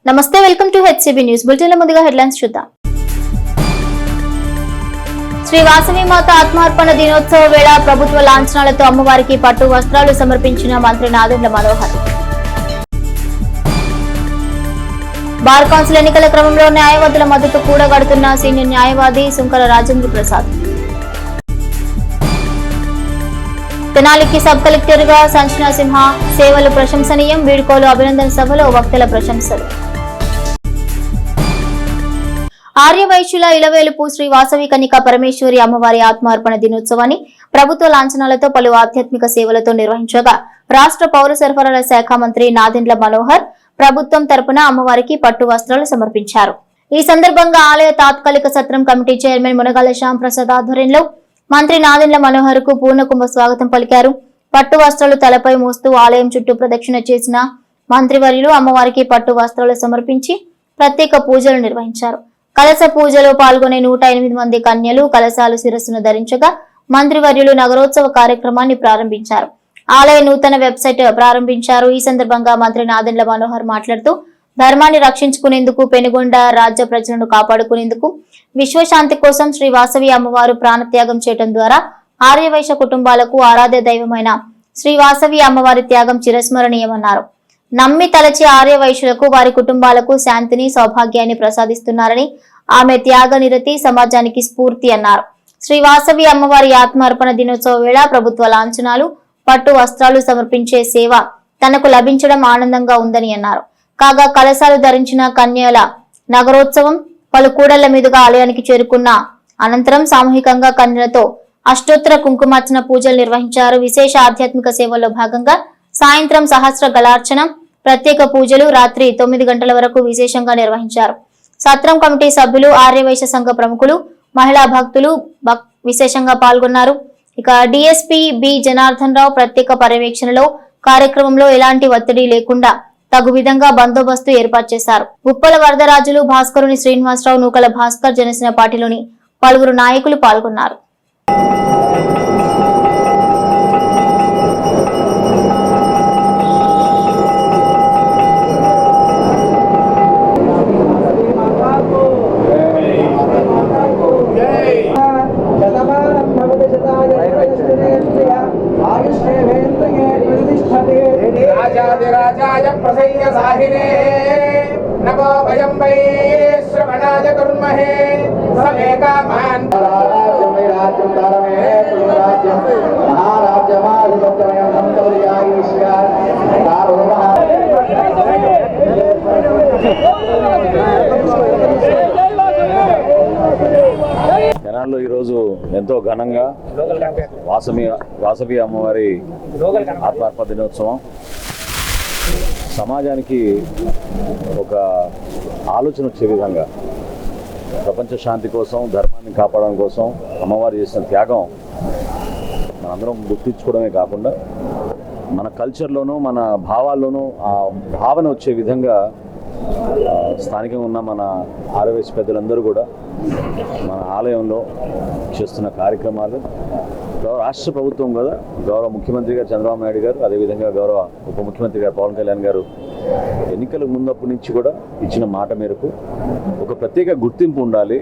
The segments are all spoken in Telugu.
నమస్తే, welcome to HCB news bulletin. ముందుగా హెడ్లైన్స్ చూద్దాం. శ్రీ వాసవి మాత ఆత్మార్పణ దినోత్సవ వేళ ప్రభుత్వ లాంఛనాలతో అమ్మవారికి పట్టు వస్త్రాలు సమర్పించిన మంత్రి నాదెండ్ల మనోహర్. బార్ కౌన్సిల్ ఎన్నికల క్రమంలో న్యాయవాదుల మద్దతు కూడగడుతున్న సీనియర్ న్యాయవాది సుంకర రాజేంద్ర ప్రసాద్. తెనాలికి సబ్ కలెక్టర్ గా సంచన సింహ సేవలు ప్రశంసనీయం. వీడ్కోలు అభినందన సభలో వక్తల ప్రశంసలు. ఆర్యవైశ్యుల ఇలవేలుపు శ్రీ వాసవి కన్యకా పరమేశ్వరి అమ్మవారి ఆత్మార్పణ దినోత్సవాన్ని ప్రభుత్వ లాంఛనాలతో పలు ఆధ్యాత్మిక సేవలతో నిర్వహించగా రాష్ట్ర పౌర సరఫరాల శాఖ మంత్రి నాదెండ్ల మనోహర్ ప్రభుత్వం తరపున అమ్మవారికి పట్టు వస్త్రాలు సమర్పించారు. ఈ సందర్భంగా ఆలయ తాత్కాలిక సత్రం కమిటీ చైర్మన్ మునగాల శ్యామ్ ప్రసాద్ ఆధ్వర్యంలో మంత్రి నాదెండ్ల మనోహర్ కు పూర్ణకుంభ స్వాగతం పలికారు. పట్టు వస్త్రాలు తలపై మోస్తూ ఆలయం చుట్టూ ప్రదక్షిణ చేసిన మంత్రివర్యులు అమ్మవారికి పట్టు వస్త్రాలు సమర్పించి ప్రత్యేక పూజలు నిర్వహించారు. కలశ పూజలో పాల్గొనే 108 మంది కన్యలు కలశాలు శిరస్సును ధరించగా మంత్రివర్యులు నగరోత్సవ కార్యక్రమాన్ని ప్రారంభించారు. ఆలయ నూతన వెబ్సైట్ ప్రారంభించారు. ఈ సందర్భంగా మంత్రి నాదెండ్ల మనోహర్ మాట్లాడుతూ ధర్మాన్ని రక్షించుకునేందుకు, పెనుగొండ రాజ్య ప్రజలను కాపాడుకునేందుకు, విశ్వశాంతి కోసం శ్రీ వాసవి అమ్మవారు ప్రాణత్యాగం చేయడం ద్వారా ఆర్యవైశ్య కుటుంబాలకు ఆరాధ్య దైవమైన శ్రీ వాసవి అమ్మవారి త్యాగం చిరస్మరణీయమన్నారు. నమ్మి తలచి ఆర్యవైశ్యులకు, వారి కుటుంబాలకు శాంతిని, సౌభాగ్యాన్ని ప్రసాదిస్తున్నారని, ఆమె త్యాగ నిరతి సమాజానికి స్ఫూర్తి అన్నారు. శ్రీ వాసవి అమ్మవారి ఆత్మార్పణ దినోత్సవ వేళ ప్రభుత్వ లాంఛనాలు, పట్టు వస్త్రాలు సమర్పించే సేవ తనకు లభించడం ఆనందంగా ఉందని అన్నారు. కాగా కలశాలు ధరించిన కన్యల నగరోత్సవం పలు కూడళ్ల మీదుగా ఆలయానికి చేరుకున్న అనంతరం సామూహికంగా కన్యలతో అష్టోత్తర కుంకుమార్చన పూజలు నిర్వహించారు. విశేష ఆధ్యాత్మిక సేవల్లో భాగంగా సాయంత్రం సహస్ర గలార్చన, ప్రత్యేక పూజలు రాత్రి 9 గంటల వరకు విశేషంగా నిర్వహించారు. సత్రం కమిటీ సభ్యులు, ఆర్యవైశ్య సంఘ ప్రముఖులు, మహిళా భక్తులు విశేషంగా పాల్గొన్నారు. ఇక డిఎస్పీ బి జనార్దన్ రావు ప్రత్యేక పర్యవేక్షణలో కార్యక్రమంలో ఎలాంటి ఒత్తిడి లేకుండా తగు విధంగా బందోబస్తు ఏర్పాటు చేశారు. ఉప్పల వరదరాజులు, భాస్కరుని శ్రీనివాసరావు, నూకల భాస్కర్, జనసేన పార్టీలోని పలువురు నాయకులు పాల్గొన్నారు. राजाय प्रसन्न साहिने नमो भयं वै श्रवणाय कुर्महे समेका मान राज्यं धर्मे राज्यं महाराज्यमाधिपत्यमयं संतर्यायुष्या दारुणः తెనాలిలో ఈరోజు ఎంతో ఘనంగా వాసవి అమ్మవారి ఆత్మార్పణ దినోత్సవం సమాజానికి ఒక ఆలోచన వచ్చే విధంగా ప్రపంచ శాంతి కోసం, ధర్మాన్ని కాపాడడం కోసం అమ్మవారు చేసిన త్యాగం మనందరం గుర్తించుకోవడమే కాకుండా మన కల్చర్లోనూ, మన భావాల్లోనూ ఆ భావన వచ్చే విధంగా స్థానికంగా ఉన్న మన ఆర్యవైశ్య పెద్దలందరూ కూడా మన ఆలయంలో చేస్తున్న కార్యక్రమాలు రాష్ట్ర ప్రభుత్వం కదా, గౌరవ ముఖ్యమంత్రి గారు చంద్రబాబు నాయుడు గారు, అదేవిధంగా గౌరవ ఉప ముఖ్యమంత్రి గారు పవన్ కళ్యాణ్ గారు ఎన్నికలకు ముందప్పటి నుంచి కూడా ఇచ్చిన మాట మేరకు ఒక ప్రత్యేక గుర్తింపు ఉండాలి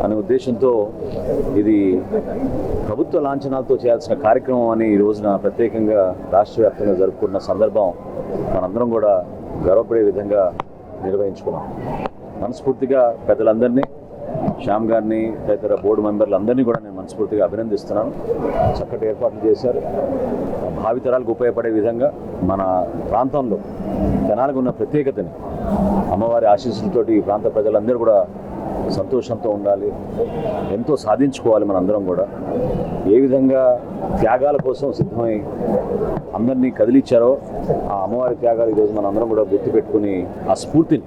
అనే ఉద్దేశంతో ఇది ప్రభుత్వ లాంఛనాలతో చేయాల్సిన కార్యక్రమం అని ఈ రోజున ప్రత్యేకంగా రాష్ట్ర వ్యాప్తంగా జరుపుకున్న సందర్భం మనందరం కూడా గర్వపడే విధంగా నిర్వహించుకున్నాం. మనస్ఫూర్తిగా పెద్దలందరినీ, శ్యామ్ గారిని, తదితర బోర్డు మెంబర్లందరినీ కూడా నేను మనస్ఫూర్తిగా అభినందిస్తున్నాను. చక్కటి ఏర్పాట్లు చేశారు. భావితరాలకు ఉపయోగపడే విధంగా మన ప్రాంతంలో తెనాలికి ఉన్న ప్రత్యేకతని, అమ్మవారి ఆశీస్సులతోటి ఈ ప్రాంత ప్రజలందరూ కూడా సంతోషంతో ఉండాలి, ఎంతో సాధించుకోవాలి. మనందరం కూడా ఏ విధంగా త్యాగాల కోసం సిద్ధమై అందరినీ కదిలిచ్చారో ఆ అమ్మవారి త్యాగాలు ఈరోజు మనం అందరం కూడా గుర్తుపెట్టుకుని ఆ స్ఫూర్తిని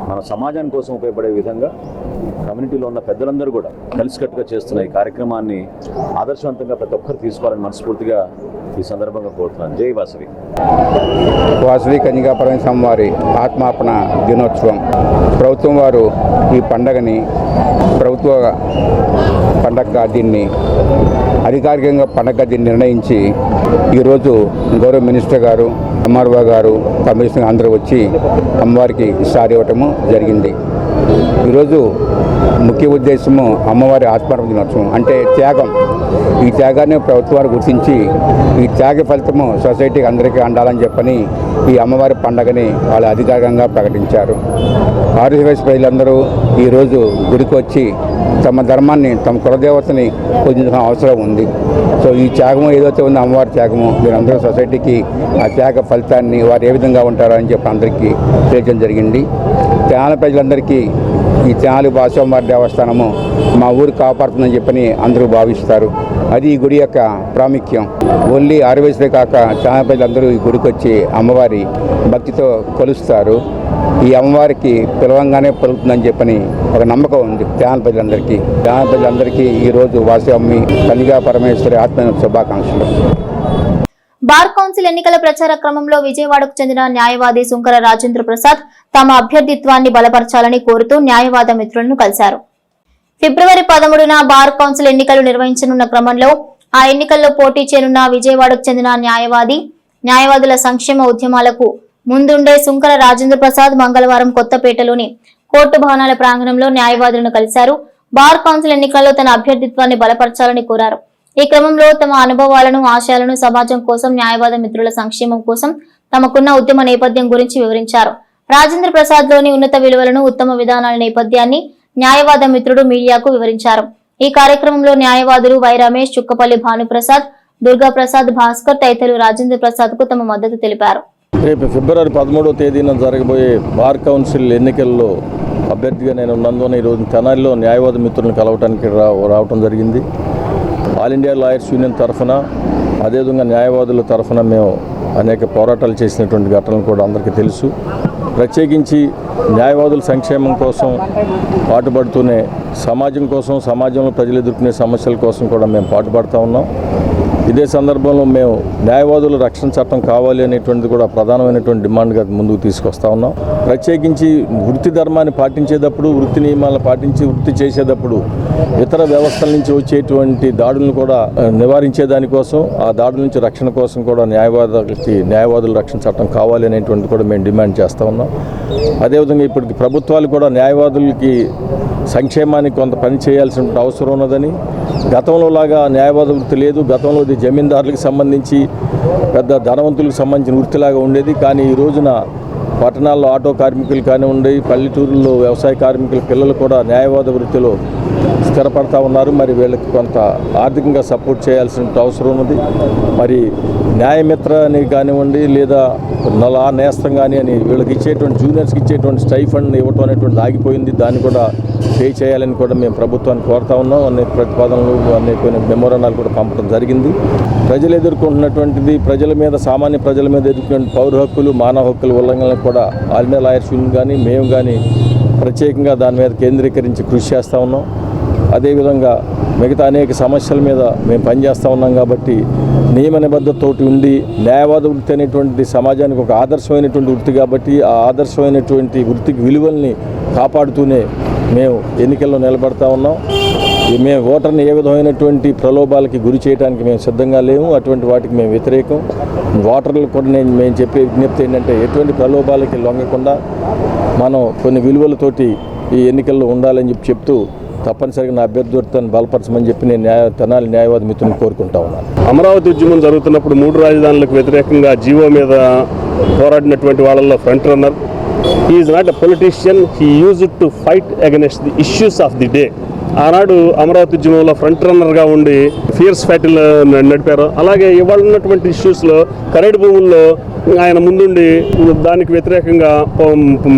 మన సమాజాని కోసం ఉపయోగపడే విధంగా కమ్యూనిటీలో ఉన్న పెద్దలందరూ కూడా కలిసికట్టుగా చేస్తున్న ఈ కార్యక్రమాన్ని ఆదర్శవంతంగా ప్రతి ఒక్కరు తీసుకోవాలని మనస్ఫూర్తిగా ఈ సందర్భంగా కోరుతున్నాను. జై వాసవి. వాసవి కన్యకా పరమేశ్వరి అమ్మవారి ఆత్మార్పణ దినోత్సవం ప్రభుత్వం వారు ఈ పండగని ప్రభుత్వ పండగగా దీన్ని అధికారికంగా పండగగా దీన్ని నిర్ణయించి ఈరోజు గౌరవ మినిస్టర్ గారు, ఎంఆర్ఓ గారు, కమిషనర్ అందరూ వచ్చి అమ్మవారికి సారి ఇవ్వటము జరిగింది. ఈరోజు ముఖ్య ఉద్దేశము అమ్మవారి ఆత్మార్పణ దినోత్సవం అంటే త్యాగం. ఈ త్యాగాన్ని ప్రభుత్వం వారు గుర్తించి ఈ త్యాగ ఫలితము సొసైటీకి అందరికీ అందాలని చెప్పని ఈ అమ్మవారి పండగని వాళ్ళు అధికారికంగా ప్రకటించారు. ఆర్యవైశ్య ప్రజలందరూ ఈరోజు గుడికి వచ్చి తమ ధర్మాన్ని, తమ కులదేవతని పూజించిన అవసరం ఉంది. సో ఈ త్యాగము ఏదైతే ఉందో అమ్మవారి త్యాగము, మీరందరూ సొసైటీకి ఆ త్యాగ ఫలితాన్ని వారు ఏ విధంగా ఉంటారో అని చెప్పి అందరికీ తెలియజేయడం జరిగింది. తెనాలి ప్రజలందరికీ ఈ తెనాలి బాసమ్మవారి దేవస్థానము మా ఊరు కాపాడుతుందని చెప్పని అందరూ భావిస్తారు. అది ఈ గుడి యొక్క ప్రాముఖ్యం. ఓన్లీ ఆర్యవైశ్యులే కాక తెనాలి ప్రజలందరూ ఈ గుడికి వచ్చి అమ్మవారి భక్తితో కొలుస్తారు. ఈ అమ్మవారికి పిలవంగానే పలుకుతుందని చెప్పని ఒక నమ్మకం ఉంది తెనాలి ప్రజలందరికీ ఈరోజు వాసవి కన్యకా పరమేశ్వరి ఆత్మ శుభాకాంక్షలు. బార్ కౌన్సిల్ ఎన్నికల ప్రచార క్రమంలో విజయవాడకు చెందిన న్యాయవాది సుంకర రాజేంద్ర ప్రసాద్ తమ అభ్యర్థిత్వాన్ని బలపరచాలని కోరుతూ న్యాయవాద మిత్రులను కలిశారు. ఫిబ్రవరి 13న బార్ కౌన్సిల్ ఎన్నికలు నిర్వహించనున్న క్రమంలో ఆ ఎన్నికల్లో పోటీ చేయనున్న విజయవాడకు చెందిన న్యాయవాదుల సంక్షేమ ఉద్యమాలకు ముందుండే సుంకర రాజేంద్ర ప్రసాద్ మంగళవారం కొత్తపేటలోని కోర్టు భవనాల ప్రాంగణంలో న్యాయవాదులను కలిశారు. బార్ కౌన్సిల్ ఎన్నికల్లో తన అభ్యర్థిత్వాన్ని బలపరచాలని కోరారు. ఈ క్రమంలో తమ అనుభవాలను, ఆశయాలను సమాజం కోసం, న్యాయవాద మిత్రుల సంక్షేమం కోసం తమకున్న ఉద్యమ నేపథ్యం గురించి వివరించారు. రాజేంద్ర ప్రసాద్ లోని ఉన్నత విలువలను, ఉత్తమ విధానాల నేపథ్యాన్ని న్యాయవాద మిత్రుడు మీడియాకు వివరించారు. ఈ కార్యక్రమంలో న్యాయవాదులు వై రమేష్, చుక్కపల్లి భానుప్రసాద్, దుర్గా ప్రసాద్, భాస్కర్ తదితరులు రాజేంద్ర ప్రసాద్ కు తమ మద్దతు తెలిపారు. రేపు ఫిబ్రవరి 13వ తేదీన జరగబోయే బార్ కౌన్సిల్ ఎన్నికల్లో అభ్యర్థిగా నేను ఉన్నందున ఈరోజు తెనాలిలో న్యాయవాద మిత్రులను కలవటానికి రావటం జరిగింది. ఆల్ ఇండియా లాయర్స్ యూనియన్ తరఫున, అదేవిధంగా న్యాయవాదుల తరఫున మేము అనేక పోరాటాలు చేసినటువంటి ఘటనలు కూడా అందరికీ తెలుసు. ప్రత్యేకించి న్యాయవాదుల సంక్షేమం కోసం పాటుపడుతూనే సమాజం కోసం, సమాజంలో ప్రజలు ఎదుర్కొనే సమస్యల కోసం కూడా మేము పాటుపడుతూ ఉన్నాం. ఇదే సందర్భంలో మేము న్యాయవాదుల రక్షణ చట్టం కావాలి అనేటువంటిది కూడా ప్రధానమైనటువంటి డిమాండ్గా ముందుకు తీసుకొస్తా ఉన్నాం. ప్రత్యేకించి వృత్తి ధర్మాన్ని పాటించేటప్పుడు, వృత్తి నియమాలను పాటించి వృత్తి చేసేటప్పుడు ఇతర వ్యవస్థల నుంచి వచ్చేటువంటి దాడులను కూడా నివారించే దానికోసం, ఆ దాడుల నుంచి రక్షణ కోసం కూడా న్యాయవాదుల రక్షణ చట్టం కావాలి అనేటువంటిది కూడా మేము డిమాండ్ చేస్తూ ఉన్నాం. అదేవిధంగా ఇప్పటికి ప్రభుత్వాలు కూడా న్యాయవాదులకి సంక్షేమానికి కొంత పని చేయాల్సిన అవసరం ఉన్నదని, గతంలో లాగా న్యాయవాద వృత్తి లేదు. గతంలో ఇది జమీందారులకు సంబంధించి పెద్ద ధనవంతులకు సంబంధించిన వృత్తిలాగా ఉండేది. కానీ ఈ రోజున పట్టణాల్లో ఆటో కార్మికులు కానివ్వండి, పల్లెటూరుల్లో వ్యవసాయ కార్మికుల పిల్లలు కూడా న్యాయవాద వృత్తిలో స్థిరపడతా ఉన్నారు. మరి వీళ్ళకి కొంత ఆర్థికంగా సపోర్ట్ చేయాల్సిన అవసరం ఉన్నది. మరి న్యాయమిత్ర అని కానివ్వండి, లేదా నలా నేస్తం కానీ అని వీళ్ళకి ఇచ్చేటువంటి జూనియర్స్కి ఇచ్చేటువంటి స్టైఫండ్ ఇవ్వటం అనేటువంటి ఆగిపోయింది. దాన్ని కూడా పే చేయాలని కూడా మేము ప్రభుత్వాన్ని కోరుతా ఉన్నాం. అనేక ప్రతిపాదనలు, అనేక మెమోరాండాలు కూడా పంపడం జరిగింది. ప్రజలు ఎదుర్కొంటున్నటువంటిది, సామాన్య ప్రజల మీద ఎదుర్కొన్న పౌర హక్కులు, మానవ హక్కుల ఉల్లంఘనలు కూడా ఆల్ ఇండియా లాయర్స్ యూనియన్ కానీ, మేము కానీ ప్రత్యేకంగా దాని మీద కేంద్రీకరించి కృషి చేస్తూ ఉన్నాం. అదేవిధంగా మిగతా అనేక సమస్యల మీద మేము పనిచేస్తూ ఉన్నాం. కాబట్టి నియమ నిబద్ధతతోటి ఉండి న్యాయవాద వృత్తి అనేటువంటిది సమాజానికి ఒక ఆదర్శమైనటువంటి వృత్తి కాబట్టి ఆ ఆదర్శమైనటువంటి వృత్తికి విలువల్ని కాపాడుతూనే మేము ఎన్నికల్లో నిలబడతా ఉన్నాం. మేము ఓటర్ని ఏ విధమైనటువంటి ప్రలోభాలకి గురి చేయడానికి మేము సిద్ధంగా లేము. అటువంటి వాటికి మేము వ్యతిరేకం. ఓటర్లకు కూడా మేము చెప్పే విజ్ఞప్తి ఏంటంటే, ఎటువంటి ప్రలోభాలకి లొంగకుండా మనం కొన్ని విలువలతోటి ఈ ఎన్నికల్లో ఉండాలని చెప్తూ తప్పనిసరిగా నా అభ్యర్థిత్వాన్ని బలపరచమని చెప్పి నేను తెనాలి న్యాయవాద మిత్రులను కోరుకుంటా ఉన్నాను. అమరావతి ఉద్యమం జరుగుతున్నప్పుడు 3 రాజధానులకు వ్యతిరేకంగా జీవో మీద పోరాడినటువంటి వాళ్ళల్లో front runner. He is not a politician, he used to fight against the issues of the day. ఆనాడు అమరావతి ఉద్యమంలో ఫ్రంట్ రన్నర్గా ఉండి ఫియర్స్ ఫ్యాటిల్ నడిపారు. అలాగే ఇవాళ ఉన్నటువంటి ఇష్యూస్లో కరేడు భూముల్లో ఆయన ముందుండి దానికి వ్యతిరేకంగా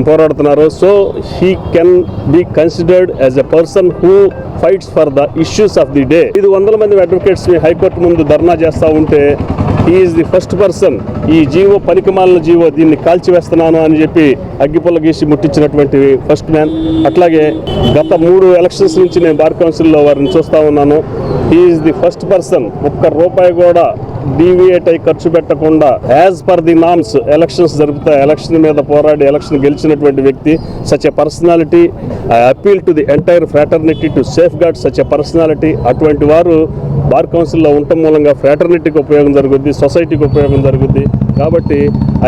పోరాడుతున్నారు. So he can be considered as a person who fights for the issues of the day. 500 మంది అడ్వకేట్స్ని హైకోర్టు ముందు ధర్నా చేస్తూ ఉంటే ఈజ్ ది ఫస్ట్ పర్సన్ ఈ జీవో, పనికిమాలిన జీవో, దీన్ని కాల్చివేస్తున్నాను అని చెప్పి అగ్గిపుల్ల గీసి ముట్టించినటువంటి ఫస్ట్ మ్యాన్. అట్లాగే గత 3 ఎలక్షన్స్ నుంచి నేను బార్ కౌన్సిల్లో వారిని చూస్తూ ఉన్నాను. ఈజ్ ది ఫస్ట్ పర్సన్ ₹1 కూడా డీవియేట్ అయి ఖర్చు పెట్టకుండా as per the norms elections జరుపుతాయి. ఎలక్షన్ మీద పోరాడి ఎలక్షన్ గెలిచినటువంటి వ్యక్తి. Such a personality. I appeal to the entire fraternity to safeguard such a personality. అటువంటి వారు బార్ కౌన్సిల్లో ఉండటం మూలంగా ఫ్రాటర్నిటీకి ఉపయోగం జరుగుద్ది, సొసైటీకి ఉపయోగం జరుగుద్ది. కాబట్టి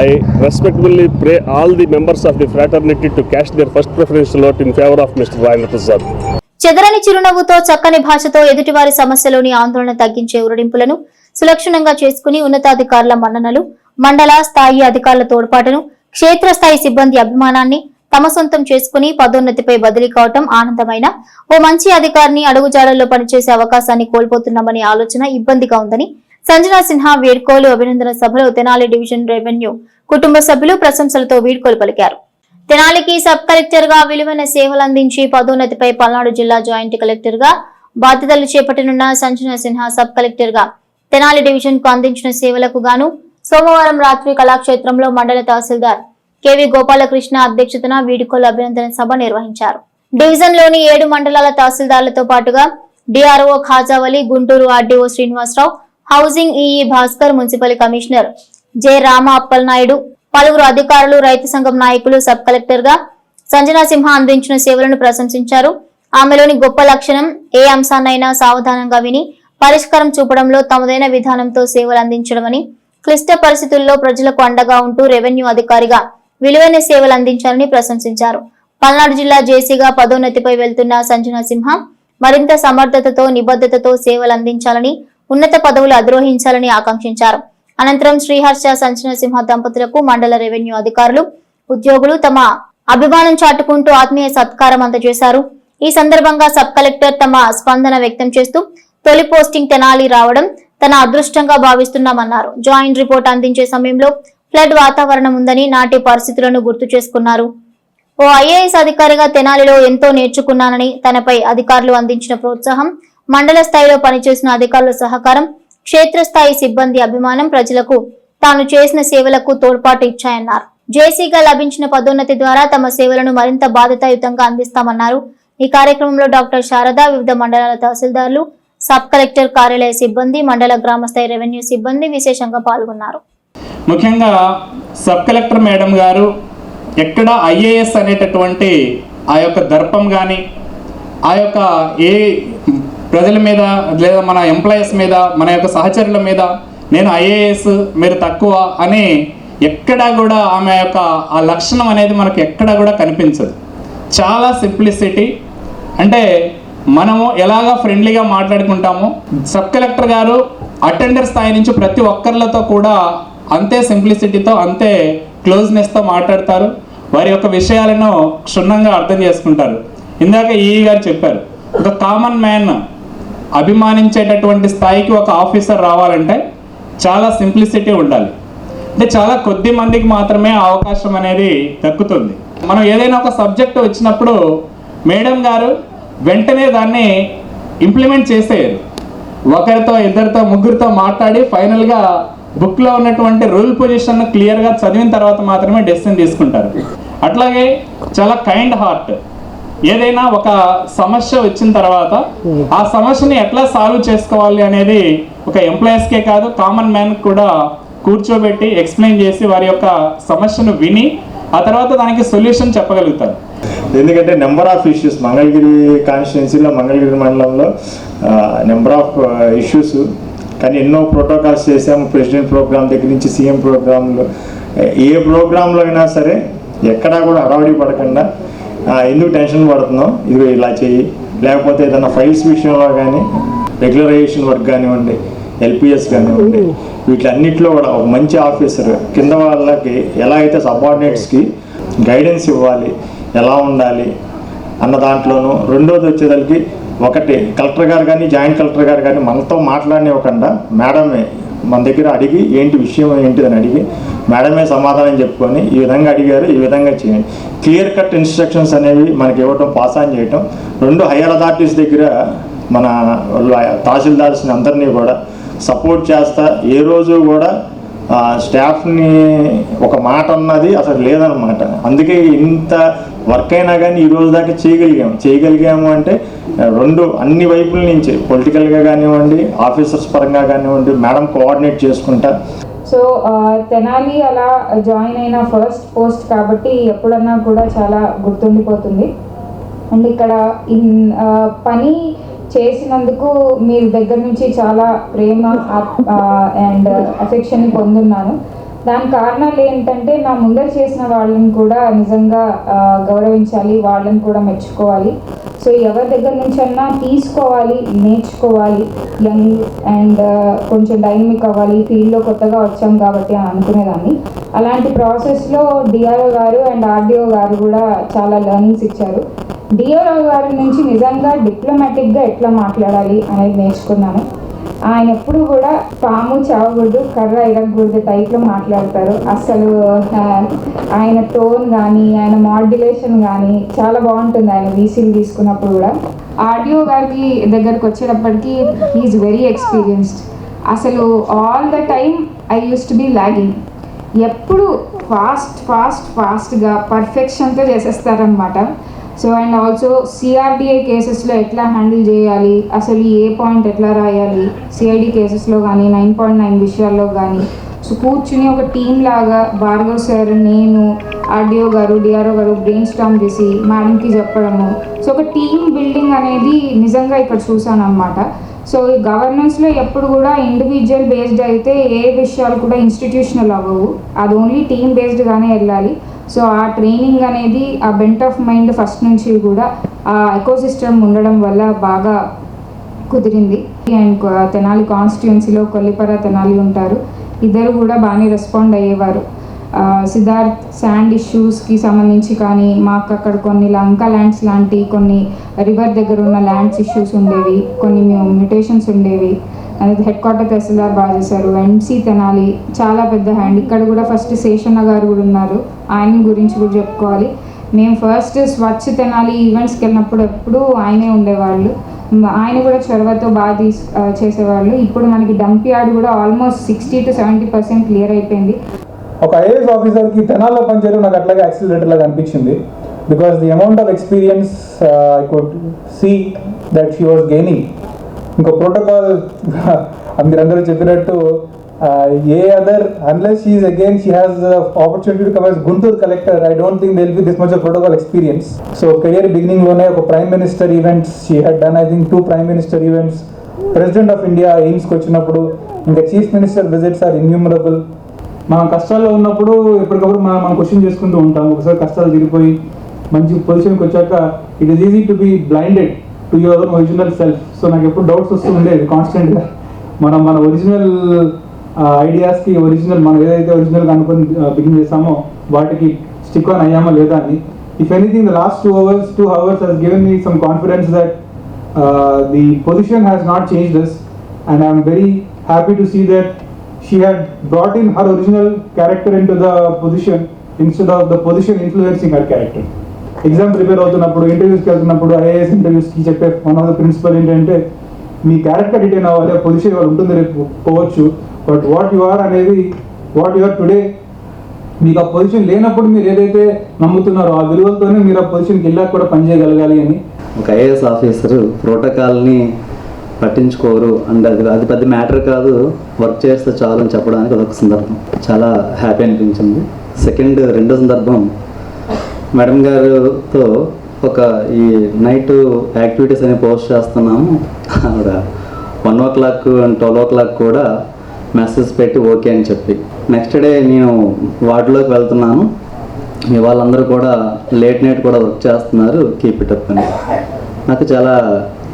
I respectably pray all the members of the fraternity to cast their first preferential vote in favour of mister Rajendra Prasad. చెదరని చిరునవ్వుతో చక్కని భాషతో ఎదుటివారి సమస్యలోని ఆందోళన తగ్గించే ఊరడింపులను సులక్షణంగా చేసుకుని ఉన్నతాధికారుల మన్ననలు, మండల స్థాయి అధికారుల తోడ్పాటును, క్షేత్రస్థాయి సిబ్బంది అభిమానాన్ని తమ సొంతం చేసుకుని పదోన్నతిపై బదిలీ కావటం ఆనందమైన ఓ మంచి అధికారిని అడుగుజాడల్లో పనిచేసే అవకాశాన్ని కోల్పోతున్నామనే ఆలోచన ఇబ్బందిగా ఉందని సంజనా సిన్హా వీడ్కోలు అభినందన సభలో తెనాలి డివిజన్ రెవెన్యూ కుటుంబ సభ్యులు ప్రశంసలతో వీడ్కోలు పలికారు. తెనాలికి సబ్ కలెక్టర్ గా విలువైన సేవలు అందించి పదోన్నతిపై పల్నాడు జిల్లా జాయింట్ కలెక్టర్ గా బాధ్యతలు చేపట్టనున్న సంజనా సిన్హా సబ్ కలెక్టర్ గా తెనాలి డివిజన్ కు అందించిన సేవలకు గాను సోమవారం రాత్రి కళాక్షేత్రంలో మండల తహసీల్దార్ కెవి గోపాలకృష్ణ అధ్యక్షతన వీడ్కోలు అభినందన సభ నిర్వహించారు. డివిజన్ లోని 7 మండలాల తహసీల్దార్లతో పాటుగా DRO Khajavali, Guntur RDO Srinivasarao, housing EE Bhaskar, municipal commissioner J Rama Appalanaidu, పలువురు అధికారులు, రైతు సంఘం నాయకులు సబ్ కలెక్టర్ గా సంజనా సింహ అందించిన సేవలను ప్రశంసించారు. ఆమెలోని గొప్ప లక్షణం ఏ అంశాన్నైనా సావధానంగా విని పరిష్కారం చూపడంలో తమదైన విధానంతో సేవలు అందించడమని, క్లిష్ట పరిస్థితుల్లో ప్రజలకు అండగా ఉంటూ రెవెన్యూ అధికారిగా విలువైన సేవలు అందించాలని ప్రశంసించారు. పల్నాడు జిల్లా జేసీగా పదోన్నతిపై వెళ్తున్న సంజనా సింహ మరింత సమర్థతతో, నిబద్ధతతో సేవలు అందించాలని, ఉన్నత పదవులు అధిరోహించాలని ఆకాంక్షించారు. అనంతరం శ్రీహర్ష సంజనా సింహ దంపతులకు మండల రెవెన్యూ అధికారులు, ఉద్యోగులు తమ అభిమానం చాటుకుంటూ ఆత్మీయ సత్కారం అందజేశారు. ఈ సందర్భంగా సబ్ కలెక్టర్ తమ స్పందన వ్యక్తం చేస్తూ తొలి పోస్టింగ్ తెనాలి రావడం తన అదృష్టంగా భావిస్తున్నామన్నారు. జాయింట్ రిపోర్ట్ అందించే సమయంలో ఫ్లడ్ వాతావరణం ఉందని, నాటి పరిస్థితులను గుర్తు చేసుకున్నారు. ఓ ఐఏఎస్ అధికారిగా తెనాలిలో ఎంతో నేర్చుకున్నానని, తనపై అధికారులు అందించిన ప్రోత్సాహం, మండల స్థాయిలో పనిచేసిన అధికారుల సహకారం, క్షేత్రస్థాయి సిబ్బంది అభిమానం ప్రజలకు తాను చేసిన సేవలకు తోడ్పాటు ఇచ్చాయన్నారు. జేసీగా లభించిన పదోన్నతి ద్వారా తమ సేవలను మరింత బాధ్యతాయుతంగా అందిస్తామన్నారు. ఈ కార్యక్రమంలో డాక్టర్ శారద, వివిధ మండలాల తహసీల్దార్లు, సబ్ కలెక్టర్ కార్యాలయ సిబ్బంది, మండల గ్రామస్థాయి రెవెన్యూ సిబ్బంది విశేషంగా పాల్గొన్నారు. ముఖ్యంగా సబ్ కలెక్టర్ మేడం గారు ఎక్కడ ఐఏఎస్ అనేటటువంటి ఆ యొక్క దర్పం కానీ, ఆ యొక్క ఏ ప్రజల మీద లేదా మన ఎంప్లాయీస్ మీద, మన యొక్క సహచరుల మీద నేను ఐఏఎస్ మీరు తక్కువ అని ఎక్కడా కూడా ఆమె యొక్క ఆ లక్షణం అనేది మనకు ఎక్కడా కూడా కనిపించదు. చాలా సింప్లిసిటీ, అంటే మనము ఎలాగా ఫ్రెండ్లీగా మాట్లాడుకుంటామో సబ్ కలెక్టర్ గారు అటెండర్ స్థాయి నుంచి ప్రతి ఒక్కరితో కూడా అంతే సింప్లిసిటీతో, అంతే క్లోజ్నెస్తో మాట్లాడతారు. వారి యొక్క విషయాలను క్షుణ్ణంగా అర్థం చేసుకుంటారు. ఇందాక ఈఈ గారు చెప్పారు, ఒక కామన్ మ్యాన్ అభిమానించేటటువంటి స్థాయికి ఒక ఆఫీసర్ రావాలంటే చాలా సింప్లిసిటీ ఉండాలి. అంటే చాలా కొద్ది మందికి మాత్రమే అవకాశం అనేది దక్కుతుంది. మనం ఏదైనా ఒక సబ్జెక్ట్ వచ్చినప్పుడు మేడం గారు వెంటనే దాన్ని ఇంప్లిమెంట్ చేసేయారు. ఒకరితో, ఇద్దరితో, ముగ్గురితో మాట్లాడి ఫైనల్గా బుక్లో ఉన్నటువంటి రూల్ పొజిషన్ క్లియర్గా చదివిన తర్వాత మాత్రమే డెసిషన్ తీసుకుంటారు. అట్లాగే చాలా కైండ్ హార్ట్. ఏదైనా ఒక సమస్య వచ్చిన తర్వాత ఆ సమస్యని ఎట్లా సాల్వ్ చేసుకోవాలి అనేది ఒక ఎంప్లాయీస్కే కాదు, కామన్ మ్యాన్ కూడా కూర్చోబెట్టి ఎక్స్ప్లెయిన్ చేసి వారి యొక్క సమస్యను విని ఆ తర్వాత దానికి సొల్యూషన్ చెప్పగలుగుతారు. ఎందుకంటే నెంబర్ ఆఫ్ ఇష్యూస్ మంగళగిరి కాన్స్టిట్యున్సీలో, మంగళగిరి మండలంలో నెంబర్ ఆఫ్ ఇష్యూస్, కానీ ఎన్నో ప్రోటోకాల్స్ చేసాము. ప్రెసిడెంట్ ప్రోగ్రామ్ దగ్గర నుంచి సీఎం ప్రోగ్రాంలు, ఏ ప్రోగ్రాంలో అయినా సరే ఎక్కడా కూడా హడావిడి పడకుండా ఎందుకు టెన్షన్ పడుతున్నాం, ఇది ఇలా చెయ్యి, లేకపోతే ఏదైనా ఫైల్స్ విషయంలో కానీ, రెగ్యులరైజేషన్ వర్క్ కానివ్వండి, ఎల్పిఎస్ కానివ్వండి, వీటిలన్నింటిలో కూడా ఒక మంచి ఆఫీసర్ కింద వాళ్ళకి ఎలా అయితే సబార్డినేట్స్కి గైడెన్స్ ఇవ్వాలి, ఎలా ఉండాలి అన్న దాంట్లోనూ. రెండోది వచ్చేదానికి ఒకటి కలెక్టర్ గారు కానీ, జాయింట్ కలెక్టర్ గారు కానీ మనతో మాట్లాడనివ్వకుండా మేడమే మన దగ్గర అడిగి ఏంటి విషయం ఏంటిదని అడిగి మేడమే సమాధానం చెప్పుకొని ఈ విధంగా అడిగారు, ఈ విధంగా చేయండి, క్లియర్ కట్ ఇన్స్ట్రక్షన్స్ అనేవి మనకి ఇవ్వటం, పాస్ ఆన్ చేయటం. రెండు హైయర్ అథారిటీస్ దగ్గర మన తహసీల్దార్స్ని అందరినీ కూడా సపోర్ట్ చేస్తా. ఏ రోజు కూడా స్టాఫ్ని ఒక మాట అన్నది అసలు లేదన్నమాట. అందుకే ఇంత వర్క్ అయినా కానీ ఈ రోజు దాకా చేయగలిగాము అంటే రెండు అన్ని వైపుల నుంచి పొలిటికల్గా కానివ్వండి, ఆఫీసర్స్ పరంగా కానివ్వండి, మేడం కోఆర్డినేట్ చేసుకుంటా. సో తెనాలి అలా జాయిన్ అయిన ఫస్ట్ పోస్ట్ కాబట్టి ఎప్పుడన్నా కూడా చాలా గుర్తుండిపోతుంది. అండ్ ఇక్కడ పని చేసినందుకు మీ దగ్గర నుంచి చాలా ప్రేమ అండ్ అఫెక్షన్ని పొందున్నాను. దాని కారణాలు ఏంటంటే నా ముందర చేసిన వాళ్ళని కూడా నిజంగా గౌరవించాలి, వాళ్ళని కూడా మెచ్చుకోవాలి. సో ఎవరి దగ్గర నుంచి అన్నా తీసుకోవాలి, నేర్చుకోవాలి, యంగ్ అండ్ కొంచెం డైనమిక్ అవ్వాలి, ఫీల్డ్లో కొత్తగా వచ్చాం కాబట్టి అని అనుకునేదాన్ని. అలాంటి ప్రాసెస్లో డిఆర్ఓ గారు అండ్ ఆర్డీఓ గారు కూడా చాలా లెర్నింగ్స్ ఇచ్చారు. డిఆర్ఓ గారి నుంచి నిజంగా డిప్లొమాటిక్గా ఎట్లా మాట్లాడాలి అనేది నేర్చుకున్నాను. ఆయన ఎప్పుడు కూడా పాము చావకూడదు, కర్ర ఇరగకూడదు టైప్లో మాట్లాడతారు. అసలు ఆయన టోన్ కానీ ఆయన మాడ్యులేషన్ కానీ చాలా బాగుంటుంది. ఆయన వీసీలు తీసుకున్నప్పుడు కూడా ఆడియో గారికి దగ్గరకు వచ్చేటప్పటికి హీఈస్ వెరీ ఎక్స్పీరియన్స్డ్. అసలు all the time I use to be logging. ఎప్పుడు ఫాస్ట్గా పర్ఫెక్షన్తో చేసేస్తారనమాట. సో అండ్ ఆల్సో సిఆర్డిఐ కేసెస్లో ఎట్లా హ్యాండిల్ చేయాలి, అసలు ఏ పాయింట్ ఎట్లా రాయాలి, సిఐడి కేసెస్లో కానీ 9.9 విషయాల్లో కానీ. సో కూర్చుని ఒక టీం లాగా భార్గవ్ సార్, నేను, ఆర్డీఓ గారు, డిఆర్ఓ గారు బ్రెయిన్ స్టార్మ్ చేసి మేడంకి చెప్పడము. సో ఒక టీమ్ బిల్డింగ్ అనేది నిజంగా ఇక్కడ చూసాను అనమాట. సో ఈ గవర్నెన్స్లో ఎప్పుడు కూడా ఇండివిజువల్ బేస్డ్ అయితే ఏ విషయాలు కూడా ఇన్స్టిట్యూషనల్ అవ్వవు, అది ఓన్లీ టీమ్ బేస్డ్గానే వెళ్ళాలి. సో ఆ ట్రైనింగ్ అనేది, ఆ బెంట్ ఆఫ్ మైండ్ ఫస్ట్ నుంచి కూడా ఆ ఎకోసిస్టమ్ ఉండడం వల్ల బాగా కుదిరింది. అండ్ తెనాలి కాన్స్టిట్యుయెన్సీలో కొల్లిపర, తెనాలి ఉంటారు. ఇద్దరు కూడా బాగానే రెస్పాండ్ అయ్యేవారు. సిద్ధార్థ్ శాండ్ ఇష్యూస్కి సంబంధించి కానీ మాకు అక్కడ కొన్ని లంకా ల్యాండ్స్ లాంటి కొన్ని రివర్ దగ్గర ఉన్న ల్యాండ్స్ ఇష్యూస్ ఉండేవి, కొన్ని మ్యూటేషన్స్ ఉండేవి. అనేది హెడ్ క్వార్టర్ తహసీల్దార్ బాగా చేశారు. ఎంసీ తెనాలి చాలా పెద్ద హ్యాండ్. ఇక్కడ కూడా ఫస్ట్ శేషన్న గారు కూడా ఉన్నారు, ఆయన గురించి కూడా చెప్పుకోవాలి. మేము ఫస్ట్ స్వచ్ఛ తెనాలి ఈవెంట్స్కి వెళ్ళినప్పుడు ఎప్పుడు ఆయనే ఉండేవాళ్ళు. ఆయన కూడా చొరవతో బాగా చేసేవాళ్ళు. ఇప్పుడు మనకి డంప్ యార్డ్ కూడా ఆల్మోస్ట్ 60 to 70% క్లియర్ అయిపోయింది. ఒక ఐఏఎస్ ఆఫీసర్కి తెనాల్లో పనిచేయడం నాకు అట్లాగే యాక్సిలరేటర్ లాగా అనిపించింది. Because the amount of experience I could see that she was gaining. ఇంకో ప్రోటోకాల్ మీరందరూ చెప్పినట్టు a other unless she is again she has opportunity to come as Guntur collector, I don't think they will be this much of protocol experience. So career బిగినింగ్లోనే ఒక prime minister events she had done, I think 2 prime minister events. President of India ఎయిమ్స్కి వచ్చినప్పుడు ఇంకా chief minister visits are innumerable. మనం కష్టాల్లో ఉన్నప్పుడు ఎప్పటికప్పుడు మనం క్వశ్చన్ చేసుకుంటూ ఉంటాం. ఒకసారి కష్టాలు తిరిగిపోయి మంచి పొజిషన్కి వచ్చాక it is easy to be blinded to your original self. So నాకు ఎప్పుడు డౌట్స్ వస్తూ ఉండేది కాన్స్టెంట్గా. మన ఒరిజినల్ ఐడియాస్కి మనం ఏదైతే ఒరిజినల్గా అనుకుని బిగిన్ చేస్తామో వాటికి స్టిక్ ఆన్ అయ్యామో లేదా అని. If anything the last 2 hours has given me some confidence that the position has not changed us, and I am very happy to see that she had brought in her original character into the position instead of the position influencing her character. Exam prepare అవుతున్నప్పుడు, ఇంటర్వ్యూస్కి వెళ్తున్నప్పుడు, ఐఏఎస్ ఇంటర్వ్యూస్కి చెప్పే వన్ ఆఫ్ ద ప్రిన్సిపల్ ఏంటంటే మీ క్యారెక్టర్ రిటైన్ అవ్వాలి, ఆ పొజిషన్ వాళ్ళు ఉంటుంది, రేపు పోవచ్చు, బట్ వాట్ యు ఆర్ అనేది, వాట్ యు ఆర్ టుడే, మీకు ఆ పొజిషన్ లేనప్పుడు మీరు ఏదైతే నమ్ముతున్నారో ఆ విలువలతోనే మీరు ఆ పొజిషన్కి వెళ్ళాక కూడా పనిచేయగలగాలి అని. ఒక ఐఏఎస్ ఆఫీసరు ప్రోటోకాల్ని పట్టించుకోరు అండ్ అది పెద్ద మ్యాటర్ కాదు, వర్క్ చేస్తే చాలు అని చెప్పడానికి అదొక సందర్భం చాలా హ్యాపీ అనిపించింది. రెండో సందర్భం మేడం గారితో ఒక ఈ నైట్ యాక్టివిటీస్ అని పోస్ట్ చేస్తున్నాము. ఆవిడ 1 o'clock and 12 o'clock కూడా మెసేజ్ పెట్టి ఓకే అని చెప్పి, నెక్స్ట్ డే నేను వార్డులోకి వెళ్తున్నాను, మీ వాళ్ళందరూ కూడా లేట్ నైట్ కూడా వర్క్ చేస్తున్నారు, కీప్ ఇట్ అప్ అని. నాకు చాలా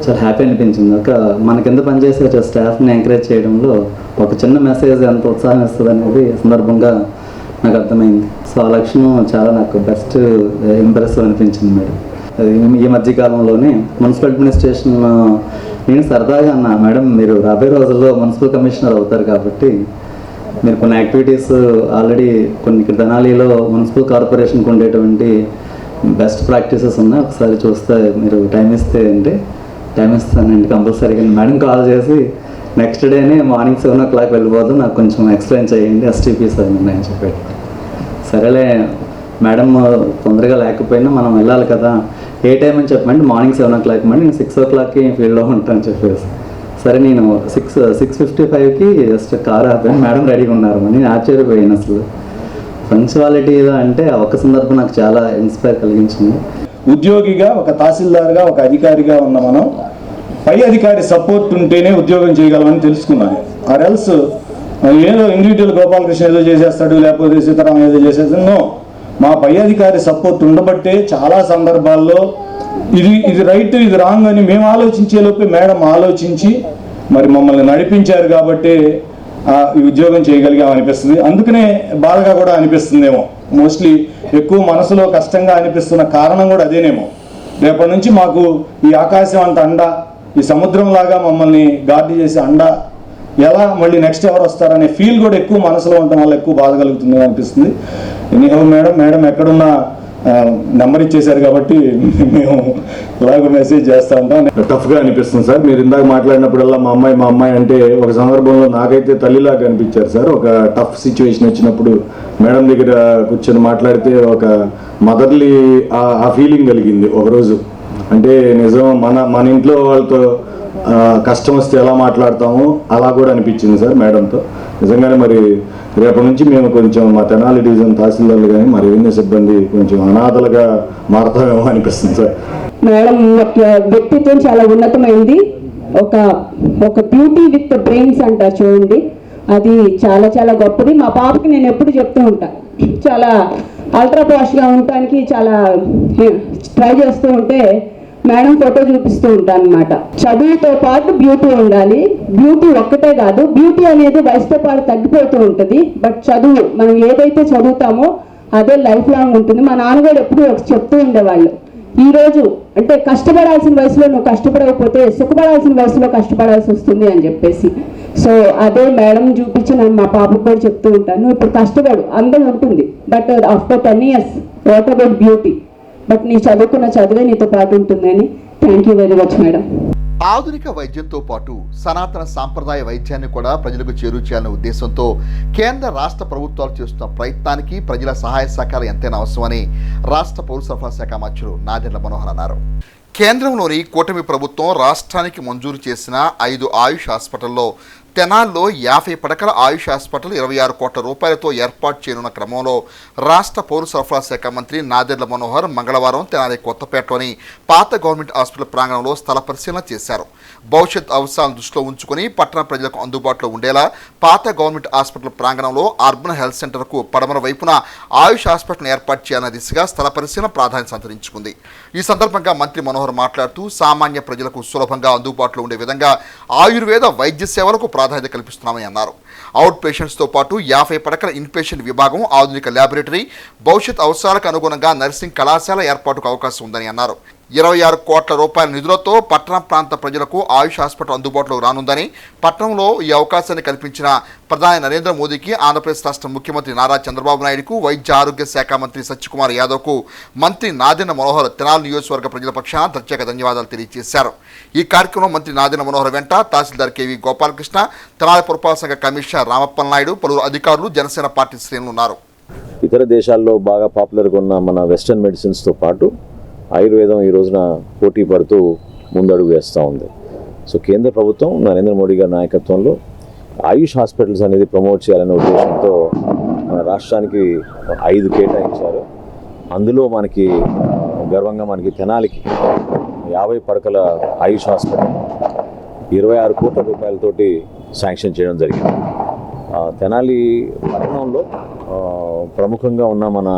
చాలా హ్యాపీ అనిపించింది. ఒక మన కింద పనిచేసే స్టాఫ్ని ఎంకరేజ్ చేయడంలో ఒక చిన్న మెసేజ్ ఎంత ఉత్సాహం ఇస్తుంది అనేది సందర్భంగా నాకు అర్థమైంది. సో ఆ లక్షణం చాలా నాకు బెస్ట్ ఇంప్రెసివ్ అనిపించింది మేడం. ఈ మధ్యకాలంలోనే మున్సిపల్ అడ్మినిస్ట్రేషన్ నేను సరదాగా అన్నా, మేడం మీరు రాబోయే రోజుల్లో మున్సిపల్ కమిషనర్ అవుతారు కాబట్టి మీరు కొన్ని యాక్టివిటీస్ ఆల్రెడీ కొన్ని తెనాలిలో మున్సిపల్ కార్పొరేషన్కి ఉండేటువంటి బెస్ట్ ప్రాక్టీసెస్ ఉన్నాయి, ఒకసారి చూస్తే మీరు టైం ఇస్తే అంటే టైం ఇస్తానండి కంపల్సరీగా. మేడం కాల్ చేసి నెక్స్ట్ డేనే మార్నింగ్ 7 o'clock వెళ్ళిపోతాం, నాకు కొంచెం ఎక్స్ప్లెయిన్ చేయండి ఎస్టీపీ సార్ అని చెప్పాడు. సరేలే మేడం తొందరగా లేకపోయినా మనం వెళ్ళాలి కదా, ఏ టైం అని చెప్పమంటే మార్నింగ్ 7 o'clock మండి, నేను 6 o'clockకి ఫీల్డ్లో ఉంటాను చెప్పేసి. సరే నేను 6:55కి జస్ట్ కార్ ఆపాను, మేడం రెడీగా ఉన్నారు. నేను ఆశ్చర్యపోయాను అసలు పంక్చువాలిటీ అంటే ఒక సందర్భం నాకు చాలా ఇన్స్పైర్ కలిగించింది. ఉద్యోగిగా, ఒక తహసీల్దార్గా, ఒక అధికారిగా ఉన్న మనం పై అధికారి సపోర్ట్ ఉంటేనే ఉద్యోగం చేయగలమని తెలుసుకున్నాను. ఆర్ఎల్స్ ఏదో ఇండివిజువల్ గోపాలకృష్ణ ఏదో చేసేస్తాడు, లేకపోతే సీతారాం ఏదో చేసేస్తాడు. నో, మా పై అధికారి సపోర్ట్ ఉండబట్టే చాలా సందర్భాల్లో ఇది రైట్, ఇది రాంగ్ అని మేము ఆలోచించేలోపే మేడం ఆలోచించి మరి మమ్మల్ని నడిపించారు కాబట్టి ఈ ఉద్యోగం చేయగలిగాం అనిపిస్తుంది. అందుకనే బాధగా కూడా అనిపిస్తుందేమో, మోస్ట్లీ ఎక్కువ మనసులో కష్టంగా అనిపిస్తున్న కారణం కూడా అదేనేమో. రేపటి నుంచి మాకు ఈ ఆకాశం అంత అండ, ఈ సముద్రంలాగా మమ్మల్ని గార్డు చేసే అండ ఎలా మళ్ళీ నెక్స్ట్ ఎవరు వస్తారనే ఫీల్ కూడా ఎక్కువ మనసులో ఉండటం వల్ల ఎక్కువ బాధ కలుగుతుంది అనిపిస్తుంది. ఎనీహౌ మేడం ఎక్కడున్నా నెంబర్ ఇచ్చేశారు కాబట్టి మేము ఇలాగ మెసేజ్ చేస్తూ ఉంటాం. టఫ్గా అనిపిస్తుంది సార్. మీరు ఇందాక మాట్లాడినప్పుడల్లా మా అమ్మాయి అంటే ఒక సందర్భంలో నాకైతే తల్లిలాగా అనిపించారు సార్. ఒక టఫ్ సిచ్యువేషన్ వచ్చినప్పుడు మేడం దగ్గర కూర్చొని మాట్లాడితే ఒక మదర్లీ ఆ ఫీలింగ్ కలిగింది ఒకరోజు. అంటే నిజం, మన ఇంట్లో వాళ్ళతో కష్టం వస్తే ఎలా మాట్లాడతామో అలా కూడా అనిపించింది సార్ మేడంతో. నిజంగానే మరి రేపటి నుంచి మేము కొంచెం మా తెనాలి డివిజన్ తహసీల్దార్లు కానీ మా రెవెన్యూ సిబ్బంది కొంచెం అనాథలుగా మారతామేమో అనిపిస్తుంది సార్. మేడం వ్యక్తిత్వం చాలా ఉన్నతమైంది. ఒక బ్యూటీ విత్ బ్రెయిన్స్ అంటారు చూడండి, అది చాలా చాలా గొప్పది. మా పాపకి నేను ఎప్పుడు చెప్తూ ఉంటాను, చాలా అల్ట్రా పాష్గా ఉండటానికి చాలా ట్రై చేస్తూ ఉంటే మేడం ఫోటో చూపిస్తూ ఉంటాను అనమాట. చదువుతో పాటు బ్యూటీ ఉండాలి. బ్యూటీ ఒక్కటే కాదు, బ్యూటీ అనేది వయసుతో పాటు తగ్గిపోతూ ఉంటుంది. బట్ చదువు, మనం ఏదైతే చదువుతామో అదే లైఫ్ లాంగ్ ఉంటుంది. మా నాన్నగారు ఎప్పుడూ చెప్తూ ఉండేవాళ్ళు, ఈరోజు అంటే కష్టపడాల్సిన వయసులో నువ్వు కష్టపడకపోతే సుఖపడాల్సిన వయసులో కష్టపడాల్సి వస్తుంది అని చెప్పేసి. సో అదే మేడం చూపించి నేను మా పాపకు కూడా చెప్తూ ఉంటాను, ఇప్పుడు కష్టపడు అందరూ ఉంటుంది, but after 10 years what about beauty, but నీ చదువుకున్న చదివే నీతో పాటు ఉంటుందని. Thank you very much madam. ఆధునిక వైద్యంతో పాటు సనాతన సాంప్రదాయ వైద్యాన్ని కూడా ప్రజలకు చేరుచేయాలనే ఉద్దేశంతో కేంద్ర రాష్ట్ర ప్రభుత్వాలు చేస్తున్న ప్రయత్నానికి ప్రజల సహాయ సహకారం ఎంతైనా అవసరమని రాష్ట్ర పౌర సరఫరా శాఖ మంత్రులు నాదెండ్ల మనోహర్ అన్నారు. కేంద్రంలోని కూటమి ప్రభుత్వం రాష్ట్రానికి మంజూరు చేసిన 5 ఆయుష్ హాస్పిటల్లో తెనాల్లో 50 పడకల ఆయుష్ హాస్పిటల్ 26 కోట్ల రూపాయలతో ఏర్పాటు చేయనున్న క్రమంలో రాష్ట్ర పౌర సరఫరా శాఖ మంత్రి నాదెండ్ల మనోహర్ మంగళవారం తెనాలి కొత్తపేటలోని పాత గవర్నమెంట్ హాస్పిటల్ ప్రాంగణంలో స్థల పరిశీలన చేశారు. భవిష్యత్ అవసరాలను దృష్టిలో ఉంచుకుని పట్టణ ప్రజలకు అందుబాటులో ఉండేలా పాత గవర్నమెంట్ హాస్పిటల్ ప్రాంగణంలో అర్బన్ హెల్త్ సెంటర్కు పడమర వైపున ఆయుష్ హాస్పిటల్ ఏర్పాటు చేయాలన్న దిశగా స్థల పరిశీలన ప్రాధాన్యత సంతరించుకుంది. ఈ సందర్భంగా మంత్రి మనోహర్ మాట్లాడుతూ సామాన్య ప్రజలకు సులభంగా అందుబాటులో ఉండే విధంగా ఆయుర్వేద వైద్య సేవలకు ప్రాధాన్యత కల్పిస్తున్నామని అన్నారు. అవుట్ పేషెంట్స్తో పాటు 50 పడకల ఇన్ పేషెంట్ విభాగం, ఆధునిక ల్యాబొరేటరీ, భవిష్యత్ అవసరాలకు అనుగుణంగా నర్సింగ్ కళాశాల ఏర్పాటుకు అవకాశం ఉందని అన్నారు. 26 కోట్ల రూపాయల నిధులతో పట్టణ ప్రాంత ప్రజలకు ఆయుష్ హాస్పిటల్ అందుబాటులోకి రానుందని, పట్టణంలో ఈ అవకాశాన్ని కల్పించిన ప్రధాని నరేంద్ర మోదీకి, ఆంధ్రప్రదేశ్ రాష్ట్ర ముఖ్యమంత్రి నారా చంద్రబాబు నాయుడుకు, వైద్య ఆరోగ్య శాఖ మంత్రి సత్యకుమార్ యాదవ్కు మంత్రి నాదెండ్ల మనోహర్ తెనాలి నియోజకవర్గ ప్రజల పక్షాన ప్రత్యేక ధన్యవాదాలు తెలియజేశారు. ఈ కార్యక్రమంలో మంత్రి నాదెండ్ల మనోహర్ వెంట తహసీల్దార్ కేవీ గోపాలకృష్ణ, తెనాలి పురపాలక సంఘ కమిషనర్ రామప్పల్ నాయుడు, పలువురు అధికారులు, జనసేన పార్టీ శ్రేణులు ఉన్నారు. ఇతర దేశాల్లో బాగా పాపులర్గా ఉన్న మన వెస్టర్న్ మెడిసిన్స్తో పాటు ఆయుర్వేదం ఈ రోజున పోటీ పడుతూ ముందడుగు వేస్తూ ఉంది. సో కేంద్ర ప్రభుత్వం నరేంద్ర మోడీ గారి నాయకత్వంలో ఆయుష్ హాస్పిటల్స్ అనేది ప్రమోట్ చేయాలనే ఉద్దేశంతో మన రాష్ట్రానికి 5 కేటాయించారు. అందులో మనకి గర్వంగా మనకి తెనాలికి 50 పడకల ఆయుష్ హాస్పిటల్ 26 కోట్ల రూపాయలతోటి శాంక్షన్ చేయడం జరిగింది. తెనాలి పట్టణంలో ప్రముఖంగా ఉన్న మన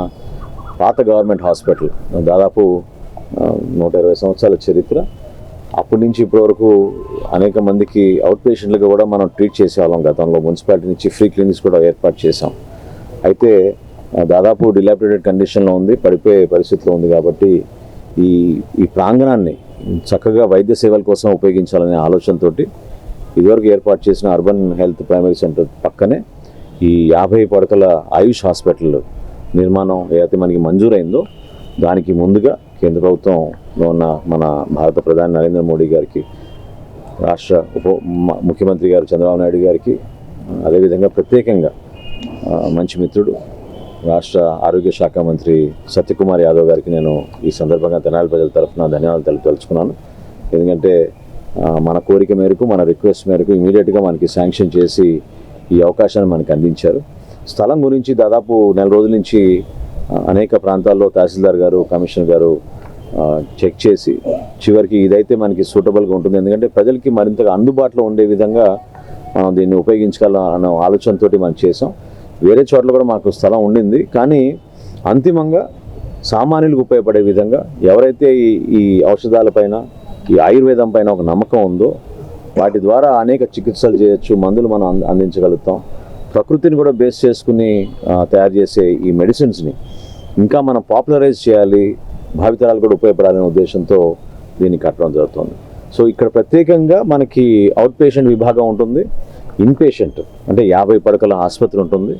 పాత గవర్నమెంట్ హాస్పిటల్ దాదాపు 120 సంవత్సరాల చరిత్ర. అప్పటి నుంచి ఇప్పటి వరకు అనేక మందికి అవుట్ పేషెంట్లుగా కూడా మనం ట్రీట్ చేసేవాళ్ళం. గతంలో మున్సిపాలిటీ నుంచి ఫ్రీ క్లినిక్స్ కూడా ఏర్పాటు చేసాం. అయితే దాదాపు డిలాపిడేటెడ్ కండిషన్లో ఉంది, పడిపోయే పరిస్థితిలో ఉంది. కాబట్టి ఈ ప్రాంగణాన్ని చక్కగా వైద్య సేవల కోసం ఉపయోగించాలనే ఆలోచనతో ఇదివరకు ఏర్పాటు చేసిన అర్బన్ హెల్త్ ప్రైమరీ సెంటర్ పక్కనే ఈ 50 పడకల ఆయుష్ హాస్పిటల్ నిర్మాణం ఏదైతే మనకి మంజూరైందో దానికి ముందుగా కేంద్ర ప్రభుత్వంలో ఉన్న మన భారత ప్రధాని నరేంద్ర మోడీ గారికి, రాష్ట్ర ముఖ్యమంత్రి గారు చంద్రబాబు నాయుడు గారికి, అదేవిధంగా ప్రత్యేకంగా మంచి మిత్రుడు రాష్ట్ర ఆరోగ్య శాఖ మంత్రి సత్యకుమార్ యాదవ్ గారికి నేను ఈ సందర్భంగా తెనాలి ప్రజల తరఫున ధన్యవాదాలు తెలుసుకున్నాను. ఎందుకంటే మన కోరిక మేరకు, మన రిక్వెస్ట్ మేరకు ఇమీడియట్గా మనకి శాంక్షన్ చేసి ఈ అవకాశాన్ని మనకి అందించారు. స్థలం గురించి దాదాపు 4 రోజుల నుంచి అనేక ప్రాంతాల్లో తహసీల్దార్ గారు, కమిషనర్ గారు చెక్ చేసి చివరికి ఇదైతే మనకి సూటబుల్గా ఉంటుంది, ఎందుకంటే ప్రజలకి మరింతగా అందుబాటులో ఉండే విధంగా దీన్ని ఉపయోగించుకోవాలన్న ఆలోచనతో మనం చేసాం. వేరే చోట్ల కూడా మాకు స్థలం ఉండింది, కానీ అంతిమంగా సామాన్యులకు ఉపయోగపడే విధంగా ఎవరైతే ఈ ఔషధాలపైన ఈ ఆయుర్వేదం పైన ఒక నమ్మకం ఉందో వాటి ద్వారా అనేక చికిత్సలు చేయొచ్చు, మందులు మనం అందించగలుగుతాం. ప్రకృతిని కూడా బేస్ చేసుకుని తయారు చేసే ఈ మెడిసిన్స్ని ఇంకా మనం పాపులరైజ్ చేయాలి, భావితరాలు కూడా ఉపయోగపడాలనే ఉద్దేశంతో దీన్ని కట్టడం జరుగుతుంది. సో ఇక్కడ ప్రత్యేకంగా మనకి అవుట్ పేషెంట్ విభాగం ఉంటుంది, ఇన్ పేషెంట్ అంటే 50 పడకల ఆసుపత్రి ఉంటుంది,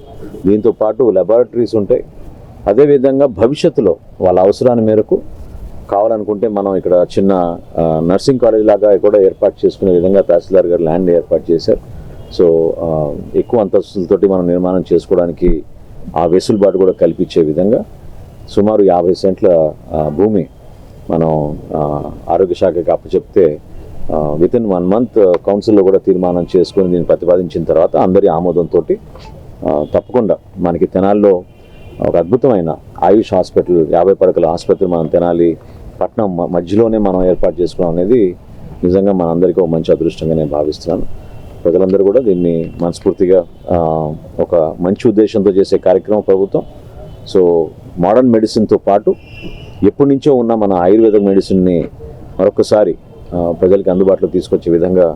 దీంతో పాటు లెబారెటరీస్ ఉంటాయి. అదేవిధంగా భవిష్యత్తులో వాళ్ళ అవసరాన్ని మేరకు కావాలనుకుంటే మనం ఇక్కడ చిన్న నర్సింగ్ కాలేజ్ లాగా కూడా ఏర్పాటు చేసుకునే విధంగా తహసీల్దార్ గారు ల్యాండ్ ఏర్పాటు చేశారు. సో ఎక్కువ అంతస్తులతోటి మనం నిర్మాణం చేసుకోవడానికి ఆ వెసులుబాటు కూడా కల్పించే విధంగా సుమారు 50 సెంట్ల భూమి మనం ఆరోగ్య శాఖకి అప్పచెప్తే వితిన్ 1 మంత్ కౌన్సిల్లో కూడా తీర్మానం చేసుకొని దీన్ని ప్రతిపాదించిన తర్వాత అందరి ఆమోదంతో తప్పకుండా మనకి తెనాలిలో ఒక అద్భుతమైన ఆయుష్ హాస్పిటల్ 50 పడకల ఆసుపత్రి మనం తెనాలి పట్టణం మధ్యలోనే మనం ఏర్పాటు చేసుకోవడం అనేది నిజంగా మనందరికీ ఒక మంచి అదృష్టంగా నేను భావిస్తున్నాను. ప్రజలందరూ కూడా దీన్ని మనస్ఫూర్తిగా ఒక మంచి ఉద్దేశంతో చేసే కార్యక్రమం ప్రభుత్వం. సో మోడర్న్ మెడిసిన్తో పాటు ఎప్పటి నుంచో ఉన్న మన ఆయుర్వేద మెడిసిన్ని మరొకసారి ప్రజలకు అందుబాటులో తీసుకొచ్చే విధంగా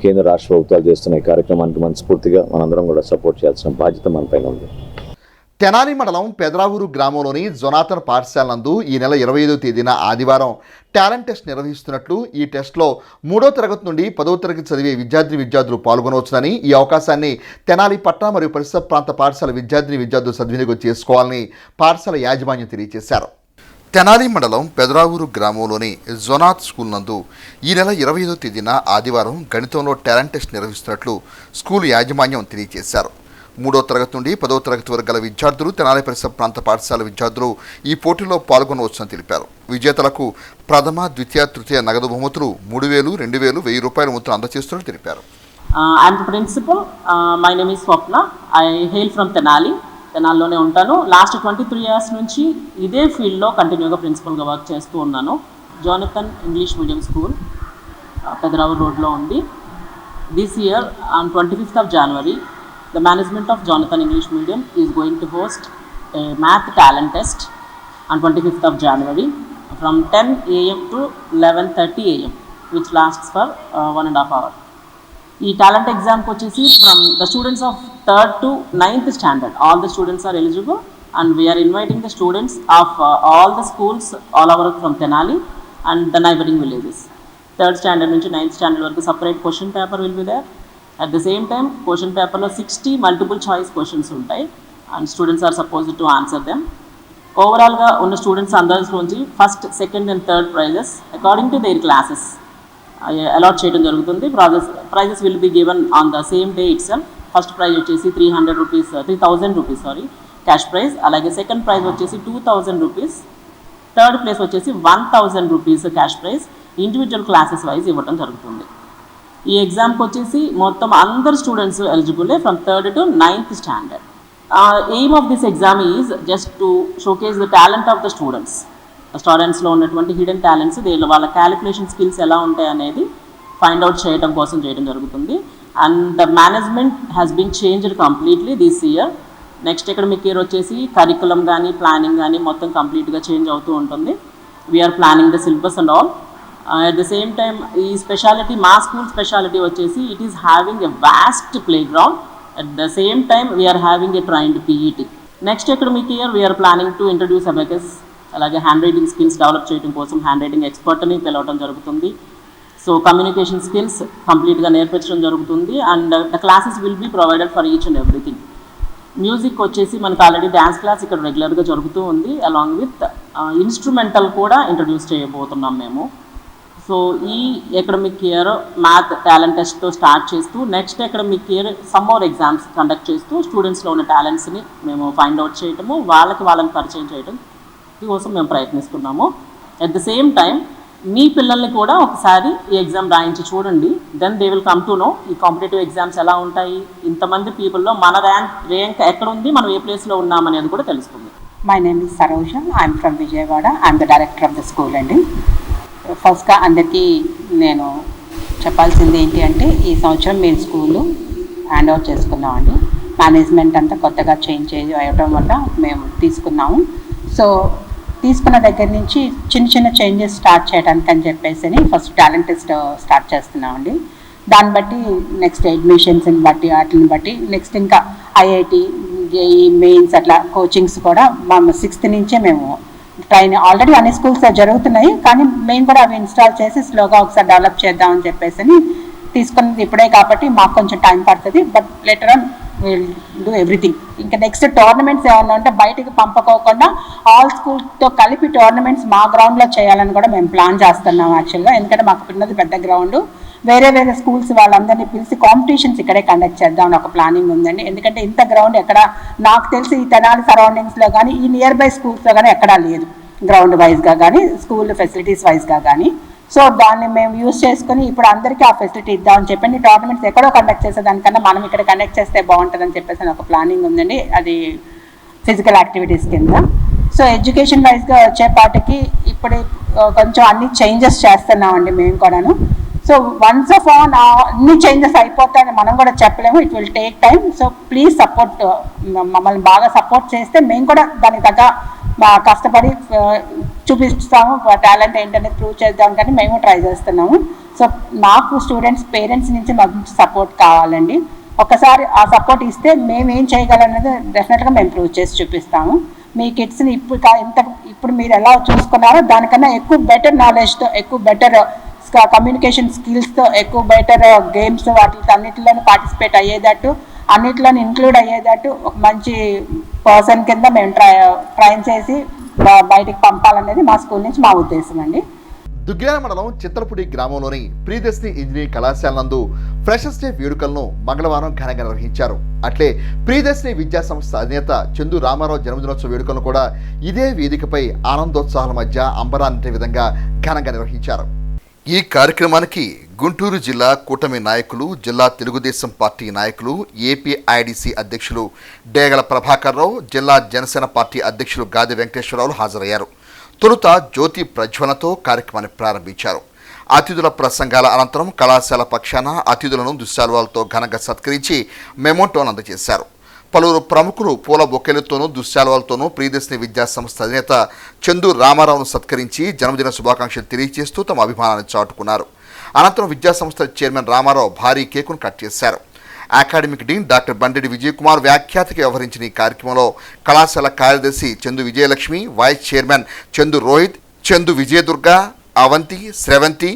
కేంద్ర రాష్ట్ర ప్రభుత్వాలు చేస్తున్న ఈ కార్యక్రమానికి మనస్ఫూర్తిగా మనందరం కూడా సపోర్ట్ చేయాల్సిన బాధ్యత మన పైన ఉంది. తెనాలి మండలం పెదరావూరు గ్రామంలోని జొనాథన్ పాఠశాల నందు ఈ నెల 25వ తేదీన ఆదివారం టాలెంట్ టెస్ట్ నిర్వహిస్తున్నట్లు, ఈ టెస్ట్లో 3వ తరగతి నుండి 10వ తరగతి చదివే విద్యార్థులు పాల్గొనవచ్చునని, ఈ అవకాశాన్ని తెనాలి పట్టణ మరియు పరిసర ప్రాంత పాఠశాల విద్యార్థులు సద్వినియోగం చేసుకోవాలని పాఠశాల యాజమాన్యం తెలియజేశారు. తెనాలి మండలం పెదరావూరు గ్రామంలోని జొనాథ్ స్కూల్ నందు ఈ నెల 25వ తేదీన ఆదివారం గణితంలో టాలెంట్ టెస్ట్ నిర్వహిస్తున్నట్లు స్కూల్ యాజమాన్యం తెలియజేశారు. 3వ తరగతి నుండి 10వ తరగతి వరకు గల విద్యార్థులు, తెనాలి పరిసర ప్రాంత పాఠశాల విద్యార్థులు ఈ పోటీలో పాల్గొనవచ్చని తెలిపారు. విజేతలకు ప్రథమ, ద్వితీయ, తృతీయ నగదు బహుమతులు 3,000, 2,000, 1,000 రూపాయల మొత్తం అందజేస్తున్నట్లు తెలిపారు. I am the principal. My name is Swapna. I hail from Tenali. తెనాలిలోనే ఉంటాను. లాస్ట్ 23 years నుంచి ఇదే ఫీల్డ్లో కంటిన్యూగా ప్రిన్సిపల్గా వర్క్ చేస్తూ ఉన్నాను. జోనథన్ ఇంగ్లీష్ మీడియం స్కూల్ పెదరావూర్ రోడ్లో ఉంది. This year on 25th of January, the management of Jonathan English Medium is going to host a math talent test on 25th of January from 10 AM to 11:30 AM, which lasts for 1.5 hours. ఈ టాలెంట్ ఎగ్జామ్కి వచ్చేసి from the students of 3rd to 9th standard, all the students are eligible, and we are inviting the students of all the schools all over from Tenali and the neighboring villages. 3rd standard నుంచి 9th standard వరకు separate question paper will be there. At the same time, question paper లో 60 multiple choice questions ఉంటాయి, and students are supposed to answer them. ఓవరాల్గా ఉన్న స్టూడెంట్స్ అందరిలోంచి first, second and third prizes according to their classes allot చేయడం జరుగుతుంది. Prizes will be given on the same day itself. First prize వచ్చేసి 3,000 రూపీస్ క్యాష్ ప్రైజ్. అలాగే సెకండ్ ప్రైజ్ వచ్చేసి 2,000 రూపీస్. థర్డ్ ప్లేస్ వచ్చేసి 1,000 rupees cash prize individual classes wise ఇవ్వడం జరుగుతుంది. ఈ ఎగ్జామ్కి వచ్చేసి మొత్తం అందరు students eligible from 3rd to 9th standard. Aim of this exam is just to showcase the talent of the స్టూడెంట్స్లో ఉన్నటువంటి హిడెన్ టాలెంట్స్, వాళ్ళ క్యాలిక్యులేషన్ స్కిల్స్ ఎలా ఉంటాయి అనేది ఫైండ్ అవుట్ చేయడం కోసం చేయడం జరుగుతుంది. And the management has been changed completely this year. Next academic year వచ్చేసి కరికులం కానీ ప్లానింగ్ కానీ మొత్తం కంప్లీట్గా చేంజ్ అవుతూ ఉంటుంది. We're planning the syllabus and all. At the same time, ఈ స్పెషాలిటీ, మా స్కూల్ స్పెషాలిటీ వచ్చేసి it is having a vast playground. At the same time we're having a trained PET. Next academic year we're planning to introduce abacus. అలాగే హ్యాండ్ రైటింగ్ స్కిల్స్ డెవలప్ చేయడం కోసం హ్యాండ్ రైటింగ్ ఎక్స్పర్ట్ని పిలవడం జరుగుతుంది. సో కమ్యూనికేషన్ స్కిల్స్ కంప్లీట్గా నేర్పించడం జరుగుతుంది. And the classes will be provided for each and everything. Music వచ్చేసి మనకు ఆల్రెడీ డ్యాన్స్ క్లాస్ ఇక్కడ రెగ్యులర్గా జరుగుతూ ఉంది. అలాంగ్ విత్ ఇన్స్ట్రుమెంటల్ కూడా ఇంట్రడ్యూస్ చేయబోతున్నాం మేము. సో ఈ అకాడమిక్ ఇయర్ మ్యాథ్ టాలెంట్ టెస్ట్తో స్టార్ట్ చేస్తూ next academic year some more exams conduct చేస్తూ స్టూడెంట్స్లో ఉన్న టాలెంట్స్ని మేము ఫైండ్ అవుట్ చేయటము, వాళ్ళని పరిచయం చేయడం కోసం మేము ప్రయత్నిస్తున్నాము. అట్ ద సేమ్ టైం మీ పిల్లల్ని కూడా ఒకసారి ఈ ఎగ్జామ్ రాయించి చూడండి. Then they will come to know ఈ కాంపిటేటివ్ ఎగ్జామ్స్ ఎలా ఉంటాయి, ఇంతమంది పీపుల్లో మన ర్యాంక్ ఎక్కడ ఉంది, మనం ఏ ప్లేస్లో ఉన్నామనేది కూడా తెలుస్తుంది. My name is Sarojha. I'm from Vijayawada. I'm the director of the school అండి. ఫస్ట్గా అందరికీ నేను చెప్పాల్సింది ఏంటి అంటే ఈ సంవత్సరం మేము స్కూలు హ్యాండ్ ఓవర్ చేసుకున్నామండి. మేనేజ్మెంట్ అంతా కొత్తగా చేంజ్ అవ్వడం వల్ల మేము తీసుకున్నాము. సో తీసుకున్న దగ్గర నుంచి చిన్న చిన్న చేంజెస్ స్టార్ట్ చేయడానికి అని చెప్పేసి ఫస్ట్ టాలెంట్ టెస్ట్ స్టార్ట్ చేస్తున్నామండి. దాన్ని బట్టి నెక్స్ట్ అడ్మిషన్స్ని బట్టి వాటిని బట్టి నెక్స్ట్ ఇంకా ఐఐటి జేఈ మెయిన్స్ అట్లా కోచింగ్స్ కూడా మా 6th నుంచే మేము ఆల్రెడీ అన్ని స్కూల్స్ జరుగుతున్నాయి, కానీ మేము కూడా అవి ఇన్స్టాల్ చేసి స్లోగా ఒకసారి డెవలప్ చేద్దామని చెప్పేసి తీసుకున్నది ఇప్పుడే కాబట్టి మాకు కొంచెం టైం పడుతుంది. But letter on will do everything. ఇంకా నెక్స్ట్ టోర్నమెంట్స్ ఏమన్నా ఉంటే బయటికి పంపకోకుండా ఆల్ స్కూల్తో కలిపి టోర్నమెంట్స్ మా గ్రౌండ్లో చేయాలని కూడా మేము ప్లాన్ చేస్తున్నాం యాక్చువల్గా. ఎందుకంటే మాకు ఉన్నది పెద్ద గ్రౌండ్, వేరే స్కూల్స్ వాళ్ళందరినీ పిలిచి కాంపిటీషన్స్ ఇక్కడే కండక్ట్ చేద్దామని ఒక ప్లానింగ్ ఉందండి. ఎందుకంటే ఇంత గ్రౌండ్ ఎక్కడ నాకు తెలిసి ఈ తెనాలి సరౌండింగ్స్లో కానీ ఈ నియర్ బై స్కూల్స్లో కానీ ఎక్కడా లేదు, గ్రౌండ్ వైజ్గా కానీ స్కూల్ ఫెసిలిటీస్ వైజ్గా కానీ. సో దాన్ని మేము యూజ్ చేసుకుని ఇప్పుడు అందరికీ ఆ ఫెసిలిటీ ఇద్దామని చెప్పండి. టోర్నమెంట్స్ ఎక్కడో కండక్ట్ చేసేదానికన్నా మనం ఇక్కడ కండక్ట్ చేస్తే బాగుంటుందని చెప్పేసి ఒక ప్లానింగ్ ఉందండి. అది ఫిజికల్ యాక్టివిటీస్ కింద. సో ఎడ్యుకేషన్ వైజ్గా వచ్చేపాటికి ఇప్పుడు కొంచెం అన్ని చేంజెస్ చేస్తున్నామండి మేము కూడాను. సో వన్స్ ఆఫ్ ఆన్ అన్ని చేంజెస్ అయిపోతాయని మనం కూడా చెప్పలేము, it will take time. So please support, మమ్మల్ని బాగా సపోర్ట్ చేస్తే మేము కూడా దానికి తగ్గ కష్టపడి చూపిస్తాము, టాలెంట్ ఏంటనేది ప్రూవ్ చేద్దాం కానీ మేము ట్రై చేస్తున్నాము. సో నాకు స్టూడెంట్స్ పేరెంట్స్ నుంచి మంచి సపోర్ట్ కావాలండి. ఒకసారి ఆ సపోర్ట్ ఇస్తే మేము ఏం చేయగలనేది డెఫినెట్గా మేము ప్రూవ్ చేసి చూపిస్తాము. మీ కిడ్స్ని ఇప్పుడు మీరు ఎలా చూసుకున్నారో దానికన్నా ఎక్కువ బెటర్ నాలెడ్జ్తో, ఎక్కువ బెటర్ కమ్యూనికేషన్ స్కిల్స్తో, ఎక్కువ బెటర్ గేమ్స్ వాటి అన్నిటిలోనూ పార్టిసిపేట్ అయ్యేటట్టు, అన్నిటిలోనూ ఇంక్లూడ్ అయ్యేటట్టు ఒక మంచి పర్సన్ కింద మేము ట్రైన్ చేసి బయటికి పంపాలనేది మా స్కూల్ నుంచి మా ఉద్దేశం అండి. దుగ్గ్యాల మండలం చిత్తలపూడి గ్రామంలోని ప్రియదర్శిని ఇంజనీరింగ్ కళాశాల నందు ఫ్రెషర్స్ డే వేడుకలను మంగళవారం ఘనంగా నిర్వహించారు. అట్లే ప్రియదర్శిని విద్యా సంస్థ అధినేత చందు రామారావు జన్మదినోత్సవ వేడుకలను కూడా ఇదే వేదికపై ఆనందోత్సాహాల మధ్య అంబరాన్నింటే విధంగా ఘనంగా నిర్వహించారు. ఈ కార్యక్రమానికి గుంటూరు జిల్లా కూటమి నాయకులు, జిల్లా తెలుగుదేశం పార్టీ నాయకులు, ఏపీఐడిసి అధ్యక్షులు డేగల ప్రభాకర్ రావు, జిల్లా జనసేన పార్టీ అధ్యక్షులు గాది వెంకటేశ్వరరావు హాజరయ్యారు. తొలుత జ్యోతి ప్రజ్వలతో కార్యక్రమాన్ని ప్రారంభించారు. అతిథుల ప్రసంగాల అనంతరం కళాశాల పక్షాన అతిథులను దుశ్శాలువాలతో ఘనంగా సత్కరించి మెమోంటోను అందజేశారు. పలువురు ప్రముఖులు పూల బొకేలతోనూ దుశ్శాలువాలతోనూ ప్రియదర్శిని విద్యా సంస్థ అధినేత చందు రామారావును సత్కరించి జన్మదిన శుభాకాంక్షలు తెలియజేస్తూ తమ అభిమానాన్ని చాటుకున్నారు. అనంతరం విద్యాసంస్థ చైర్మన్ రామారావు భారీ కేకును కట్ చేశారు. Academic dean doctor Bandedi Vijayakumar వ్యాఖ్యాతగా వ్యవహరించిన ఈ కార్యక్రమంలో కళాశాల కార్యదర్శి Chandu Vijayalakshmi, vice chairman Chandu Rohit, Chandu Vijayadurga, Avanthi, Sravanthi,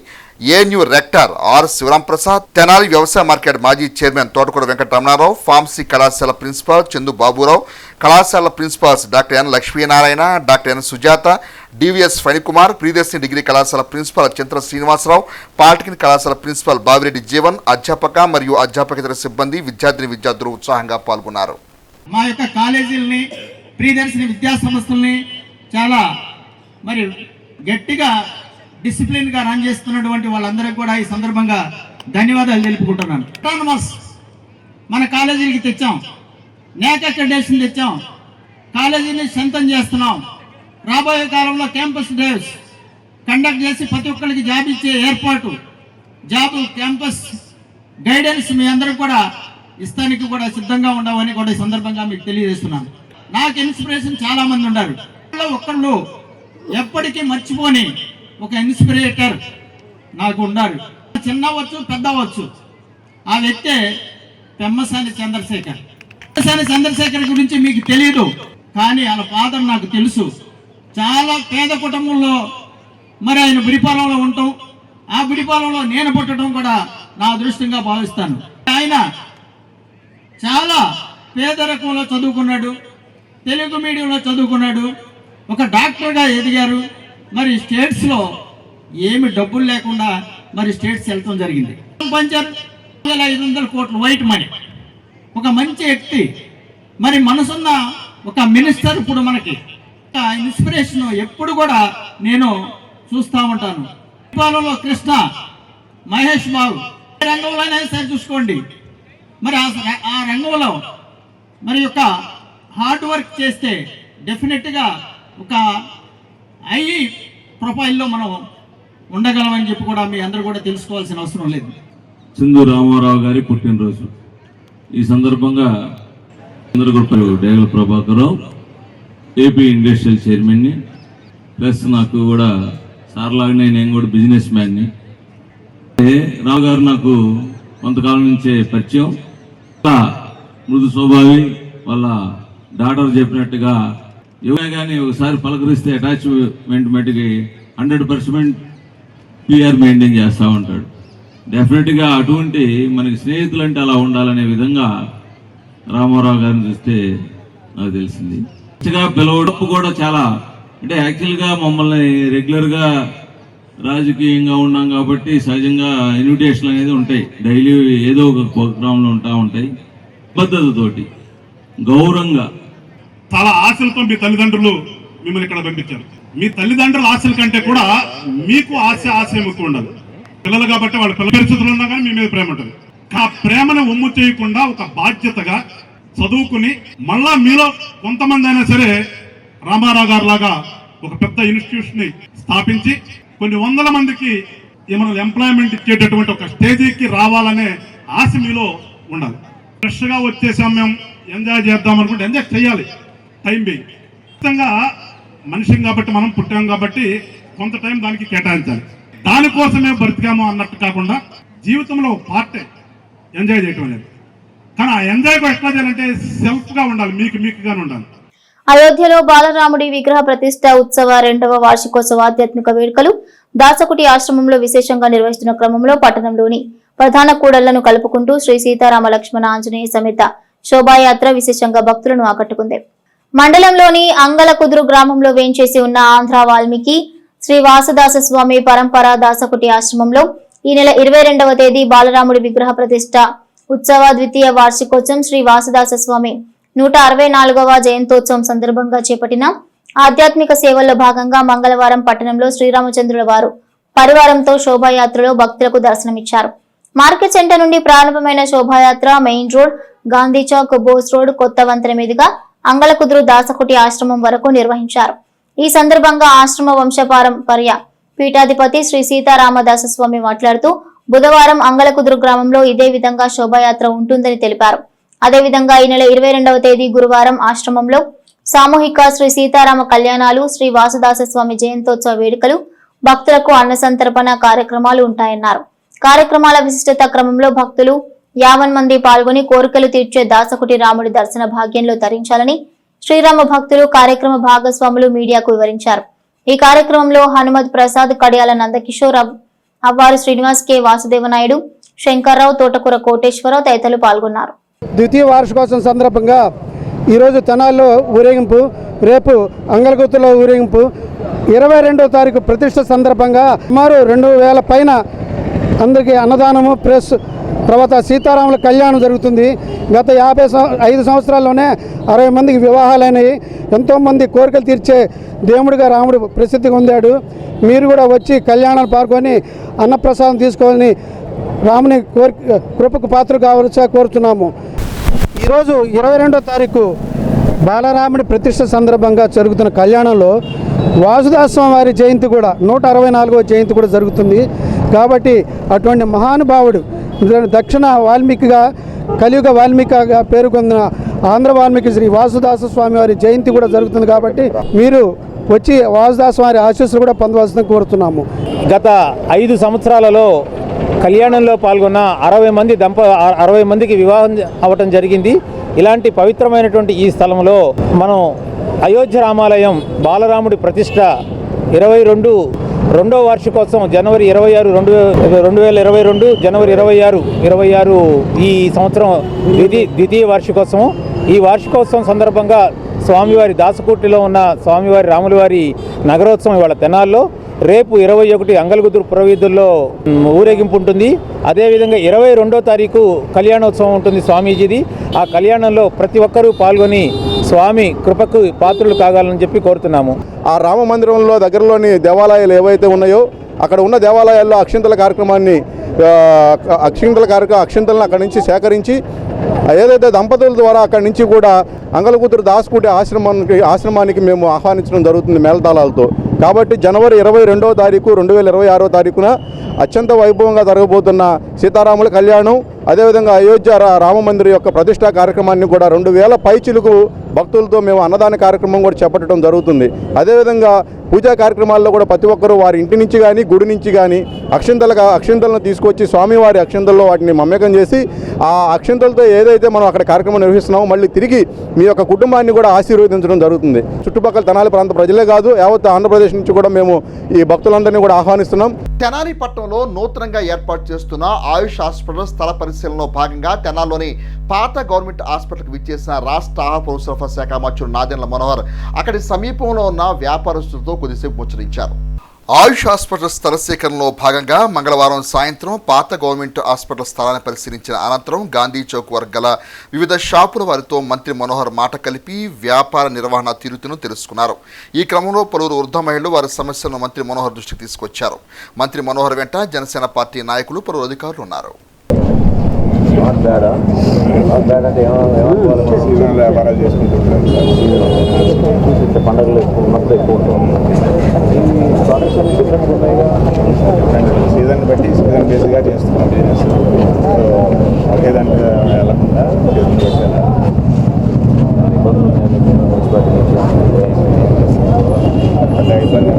ANU rector R Sivaramprasad, Tenali వ్యవసాయ మార్కెట్ మాజీ చైర్మన్ తోటకూర వెంకటరమణారావు, ఫార్మసీ కళాశాల ప్రిన్సిపాల్ చందు బాబురావు, కళాశాల principals doctor N Lakshminarayana, doctor N Sujatha, DVS Phanikumar, Priyadarshini degree కళాశాల ప్రిన్సిపాల్ చింత్ర శ్రీనివాసరావు, పాలిటెక్నిక్ కళాశాల ప్రిన్సిపాల్ బావిరెడ్డి జీవన్, అధ్యాపక మరియు అధ్యాపకేతర సిబ్బంది, విద్యార్థులు ఉత్సాహంగా పాల్గొన్నారు. మా యొక్క కాలేజీలని, ప్రియదర్శిని విద్యా సంస్థల్ని చాలా మరి గట్టిగా డిసిప్లిన్గా రన్ చేస్తున్నటువంటి వాళ్ళందరికీ కూడా ఈ సందర్భంగా ధన్యవాదాలు తెలుపుకుంటున్నాను. అటానమస్ మన కాలేజీలకి తెచ్చాం, నేక్ అక్రిడిటేషన్ తెచ్చాం, కాలేజీని స్ట్రెంథెన్ చేస్తున్నాం. రాబోయే కాలంలో క్యాంపస్ డ్రైవ్స్ కండక్ట్ చేసి ప్రతి ఒక్కరికి జాబ్ ఇచ్చే ఏర్పాటు, జాబ్ క్యాంపస్ గైడెన్స్ మీ అందరూ కూడా ఇస్తానికి కూడా సిద్ధంగా ఉండవని కూడా ఈ సందర్భంగా మీకు తెలియజేస్తున్నాను. నాకు ఇన్స్పిరేషన్ చాలామంది ఉన్నారు. ఒక్కళ్ళు ఎప్పటికీ మర్చిపోని ఒక ఇన్స్పిరేటర్ నాకు ఉన్నారు. చిన్నవచ్చు పెద్దవచ్చు, ఆ వ్యక్తే పెమ్మసాని చంద్రశేఖర్. పెమ్మసాని చంద్రశేఖర్ గురించి మీకు తెలియదు, కానీ వాళ్ళ ఫాదర్ నాకు తెలుసు. చాలా పేద కుటుంబంలో మరి ఆయన బుడిపాలెంలో ఉండటం, ఆ బుడిపాలెంలో నేను పుట్టడం కూడా నా అదృష్టంగా భావిస్తాను. ఆయన చాలా పేదరికంలో చదువుకున్నాడు, తెలుగు మీడియంలో చదువుకున్నాడు, ఒక డాక్టర్గా ఎదిగారు. మరి స్టేట్స్లో ఏమి డబ్బులు లేకుండా మరి స్టేట్స్ వెళ్తాం జరిగింది. పంచారు 500 కోట్లు వైట్ మనీ. ఒక మంచి వ్యక్తి, మరి మనసున్న ఒక మినిస్టర్ ఇప్పుడు మనకి ఇన్స్పిరేషన్ ఎప్పుడు కూడా నేను చూస్తూ ఉంటాను. పాలనలో కృష్ణ, మహేష్ బాబు, ఏ రంగంలోనే సరే చూసుకోండి, మరి ఆ రంగంలో మరి యొక్క హార్డ్ వర్క్ చేస్తే డెఫినెట్గా ఒక హై ప్రొఫైల్లో మనం ఉండగలమని చెప్పి కూడా మీ అందరూ కూడా తెలుసుకోవాల్సిన అవసరం లేదు. సింధు రామారావు గారి పుట్టినరోజు ఈ సందర్భంగా చంద్రగుప్త డేగల ప్రభాకరరావు ఏపీ ఇండస్ట్రియల్ చైర్మన్ని, ప్లస్ నాకు కూడా సార్లాగానే నేను కూడా బిజినెస్ మ్యాన్ని. రావు గారు నాకు కొంతకాలం నుంచే పరిచయం. మృదు స్వభావి వాళ్ళ డాటర్ చెప్పినట్టుగా ఎవరైనా కానీ ఒకసారి పలకరిస్తే అటాచ్మెంట్ మటుకి 100% పిఆర్ మెయింటైన్ చేస్తూ ఉంటాడు. డెఫినెట్గా అటువంటి మనకి స్నేహితులు అంటే అలా ఉండాలనే విధంగా రామారావు గారిని చూస్తే నాకు తెలిసింది. మంచిగా పిలవడం కూడా చాలా అంటే యాక్చువల్గా మమ్మల్ని రెగ్యులర్గా రాజకీయంగా ఉన్నాం కాబట్టి సహజంగా ఇన్విటేషన్లు అనేది ఉంటాయి, డైలీ ఏదో ఒక ప్రోగ్రాంలో ఉంటాయి. పద్ధతితోటి గౌరవంగా చాలా ఆశలతో మీ తల్లిదండ్రులు మిమ్మల్ని ఇక్కడ పంపించారు. మీ తల్లిదండ్రుల ఆశల కంటే కూడా మీకు ఆశయం ఎక్కువ ఉండాలి. పిల్లలు కాబట్టి వాళ్ళ పిల్లల పరిస్థితులు ఉన్నా కానీ మీ మీద ప్రేమ ఉంటుంది. ఆ ప్రేమను ఒమ్ము చేయకుండా ఒక బాధ్యతగా చదువుకుని మళ్ళా మీలో కొంతమంది అయినా సరే రామారావు గారు లాగా ఒక పెద్ద ఇన్స్టిట్యూషన్ ని స్థాపించి కొన్ని వందల మందికి ఏమైనా ఎంప్లాయ్మెంట్ ఇచ్చేటటువంటి ఒక స్టేజీకి రావాలనే ఆశ మీలో ఉండాలి. ఫ్రెష్ గా వచ్చేసాం మేము ఎంజాయ్ చేద్దాం అనుకుంటే ఎంజాయ్ చేయాలి. టైం బి ఖచ్చితంగా మనిషిని కాబట్టి మనం పుట్టాం కాబట్టి కొంత టైం దానికి కేటాయించాలి. దానికోసమే బ్రతికాము అన్నట్టు కాకుండా జీవితంలో పార్టే ఎంజాయ్ చేయటం అనేది. కానీ ఆ ఎంజాయ్ ఎట్లా చేయాలంటే సెల్ఫ్ గా ఉండాలి, మీకుగానే ఉండాలి. అయోధ్యలో బాలరాముడి విగ్రహ ప్రతిష్ట ఉత్సవ 2వ వార్షికోత్సవ ఆధ్యాత్మిక వేడుకలు దాసకుటి ఆశ్రమంలో విశేషంగా నిర్వహిస్తున్న క్రమంలో పట్టణంలోని ప్రధాన కూడళ్లను కలుపుకుంటూ శ్రీ సీతారామ లక్ష్మణ ఆంజనేయ సమేత శోభాయాత్ర విశేషంగా భక్తులను ఆకట్టుకుంది. మండలంలోని అంగలకుదురు గ్రామంలో వేంచేసి ఉన్న ఆంధ్ర వాల్మీకి శ్రీ వాసదాస స్వామి పరంపర దాసకుటి ఆశ్రమంలో ఈ నెల 22వ తేదీ బాలరాముడి విగ్రహ ప్రతిష్ట ఉత్సవ 2వ వార్షికోత్సవం శ్రీ వాసదాస స్వామి 164వ జయంతోత్సవం సందర్భంగా చేపట్టిన ఆధ్యాత్మిక సేవల్లో భాగంగా మంగళవారం పట్టణంలో శ్రీరామచంద్రుల వారు పరివారంతో శోభాయాత్రలో భక్తులకు దర్శనమిచ్చారు. మార్కెట్ సెంటర్ నుండి ప్రారంభమైన శోభాయాత్ర main road, Gandhi Chowk, Bose road, కొత్త వంతెన మీదుగా అంగలకుదురు దాసకుటి ఆశ్రమం వరకు నిర్వహించారు. ఈ సందర్భంగా ఆశ్రమ వంశపారంపర్య పీఠాధిపతి శ్రీ సీతారామదాస స్వామి మాట్లాడుతూ బుధవారం అంగలకుదురు గ్రామంలో ఇదే విధంగా శోభాయాత్ర ఉంటుందని తెలిపారు. అదేవిధంగా ఈ నెల 22వ తేదీ గురువారం ఆశ్రమంలో సామూహిక శ్రీ సీతారామ కళ్యాణాలు, శ్రీ వాసదాస స్వామి జయంతోత్సవ వేడుకలు, భక్తులకు అన్న సంతర్పణ కార్యక్రమాలు ఉంటాయన్నారు. కార్యక్రమాల విశిష్టత క్రమంలో భక్తులు 50 మంది పాల్గొని కోరికలు తీర్చే దాసకుటి రాముడి దర్శన భాగ్యంలో తరించాలని శ్రీరామ భక్తులు కార్యక్రమ భాగస్వాములు మీడియాకు వివరించారు. ఈ కార్యక్రమంలో హనుమత్ ప్రసాద్, కడియాల నందకిషోర్, అవ్వారు శ్రీనివాస్, కె వాసుదేవనాయుడు, శంకర్రావు, తోటకూర కోటేశ్వరరావు తదితరులు పాల్గొన్నారు. 2వ వార్షికోత్సవం సందర్భంగా ఈరోజు తెనాల్లో ఊరేగింపు, రేపు అంగలగుత్తులో ఊరేగింపు, 22వ తారీఖు ప్రతిష్ట సందర్భంగా సుమారు 2000 పైన అందరికీ అన్నదానము ప్లస్ తర్వాత సీతారాముల కళ్యాణం జరుగుతుంది. గత 55 సంవత్సరాల్లోనే 60 మందికి వివాహాలైనవి. ఎంతోమంది కోరికలు తీర్చే దేవుడిగా రాముడు ప్రసిద్ధి పొందాడు. మీరు కూడా వచ్చి కళ్యాణాలు పాల్గొని అన్నప్రసాదం తీసుకోవాలని రాముని కృపకు పాత్ర కావచ్చా కోరుతున్నాము. ఈరోజు 22వ తారీఖు బాలరాముడి ప్రతిష్ట సందర్భంగా జరుగుతున్న కళ్యాణంలో వాసుదాస్వామి వారి జయంతి కూడా 164వ జయంతి కూడా జరుగుతుంది. కాబట్టి అటువంటి మహానుభావుడు దక్షిణ వాల్మీకిగా, కలియుగ వాల్మీకిగా పేరుకొందిన ఆంధ్ర వాల్మీకి శ్రీ వాసుదాస స్వామి వారి జయంతి కూడా జరుగుతుంది. కాబట్టి మీరు వచ్చి వాసుదాస వారి ఆశీస్సులు కూడా పొందవలసిందని కోరుతున్నాము. గత 5 సంవత్సరాలలో కళ్యాణంలో పాల్గొన్న 60 మందికి వివాహం అవ్వటం జరిగింది. ఇలాంటి పవిత్రమైనటువంటి ఈ స్థలంలో మనం అయోధ్య రామాలయం బాలరాముడి ప్రతిష్ట 22వ వార్షికోత్సవం జనవరి 26, 2022 జనవరి 26 ఈ సంవత్సరం 2వ వార్షికోత్సవం. ఈ వార్షికోత్సవం సందర్భంగా స్వామివారి దాసకుటిలో ఉన్న స్వామివారి రాములవారి నగరోత్సవం ఇవాళ తెనాల్లో, రేపు 21 అంగలగుదురు పురవీధుల్లో ఊరేగింపు ఉంటుంది. అదేవిధంగా 22వ తారీఖు కళ్యాణోత్సవం ఉంటుంది స్వామీజీది. ఆ కళ్యాణంలో ప్రతి ఒక్కరూ పాల్గొని స్వామి కృపకు పాత్రులు కాగాలని చెప్పి కోరుతున్నాము. ఆ రామ మందిరంలో దగ్గరలోని దేవాలయాలు ఏవైతే ఉన్నాయో అక్కడ ఉన్న దేవాలయాల్లో అక్షింతల కార్యక్రమాన్ని అక్షింతలను అక్కడి నుంచి సేకరించి ఏదైతే దంపతుల ద్వారా అక్కడి నుంచి కూడా అంగలకూతురు దాసుకుంటే ఆశ్రమానికి మేము ఆహ్వానించడం జరుగుతుంది మేళతాళాలతో. కాబట్టి జనవరి 22వ తారీఖు 2026వ తారీఖున అత్యంత వైభవంగా జరగబోతున్న సీతారాముల కళ్యాణం, అదేవిధంగా అయోధ్య రామ మందిర్ యొక్క ప్రతిష్టా కార్యక్రమాన్ని కూడా 2000 పైచిలుకు భక్తులతో మేము అన్నదాన కార్యక్రమం కూడా చేపట్టడం జరుగుతుంది. అదేవిధంగా పూజా కార్యక్రమాల్లో కూడా ప్రతి ఒక్కరూ వారి ఇంటి నుంచి కానీ గుడి నుంచి కానీ అక్షింతలను తీసుకొచ్చి స్వామివారి అక్షింతల్లో వాటిని మమ్మకం చేసి ఆ అక్షింతలతో ఏదైతే మనం అక్కడ కార్యక్రమం నిర్వహిస్తున్నామో మళ్ళీ తిరిగి మీ యొక్క కుటుంబాన్ని కూడా ఆశీర్వదించడం జరుగుతుంది. చుట్టుపక్కల తెనాలి ప్రాంత ప్రజలే కాదు, యావత్ ఆంధ్రప్రదేశ్ నుంచి కూడా మేము ఈ భక్తులందరినీ కూడా ఆహ్వానిస్తున్నాం. తెనాలి పట్టణంలో నూతనంగా ఏర్పాటు చేస్తున్న ఆయుష్ హాస్పిటల్ స్థల పరిశీలనలో భాగంగా తెనాల్లోని పాత గవర్నమెంట్ హాస్పిటల్కి విచ్చేసిన రాష్ట్ర ఆహార పౌర సరఫరా శాఖ మంత్రి నాదెండ్ల మనోహర్ అక్కడి సమీపంలో ఉన్న వ్యాపారస్తులతో కొద్దిసేపు ముచ్చరించారు. ఆయుష్ హాస్పిటల్ స్థల సేకరణలో భాగంగా మంగళవారం సాయంత్రం పాత గవర్నమెంట్ హాస్పిటల్ స్థలాన్ని పరిశీలించిన అనంతరం గాంధీ చౌక్ వరకు గల వివిధ షాపుల వారితో మంత్రి మనోహర్ మాట కలిపి వ్యాపార నిర్వహణ తీరుతను తెలుసుకున్నారు. ఈ క్రమంలో పలువురు వృద్ధ మహిళలు వారి సమస్యలను మంత్రి మనోహర్ దృష్టికి తీసుకొచ్చారు. మంత్రి మనోహర్ వెంట జనసేన పార్టీ నాయకులు పలువురు అధికారులు ఉన్నారు. వ్యాపారాలు చేసుకుంటుంటారు, పండుగలు ఉన్నప్పుడు ఎక్కువ ఉంటుంది. సీజన్ బట్టి సీజన్ బేస్గా చేస్తున్నాం బిజినెస్. ఒకే దాని మీద వెళ్ళకుండా అట్లా ఇబ్బంది.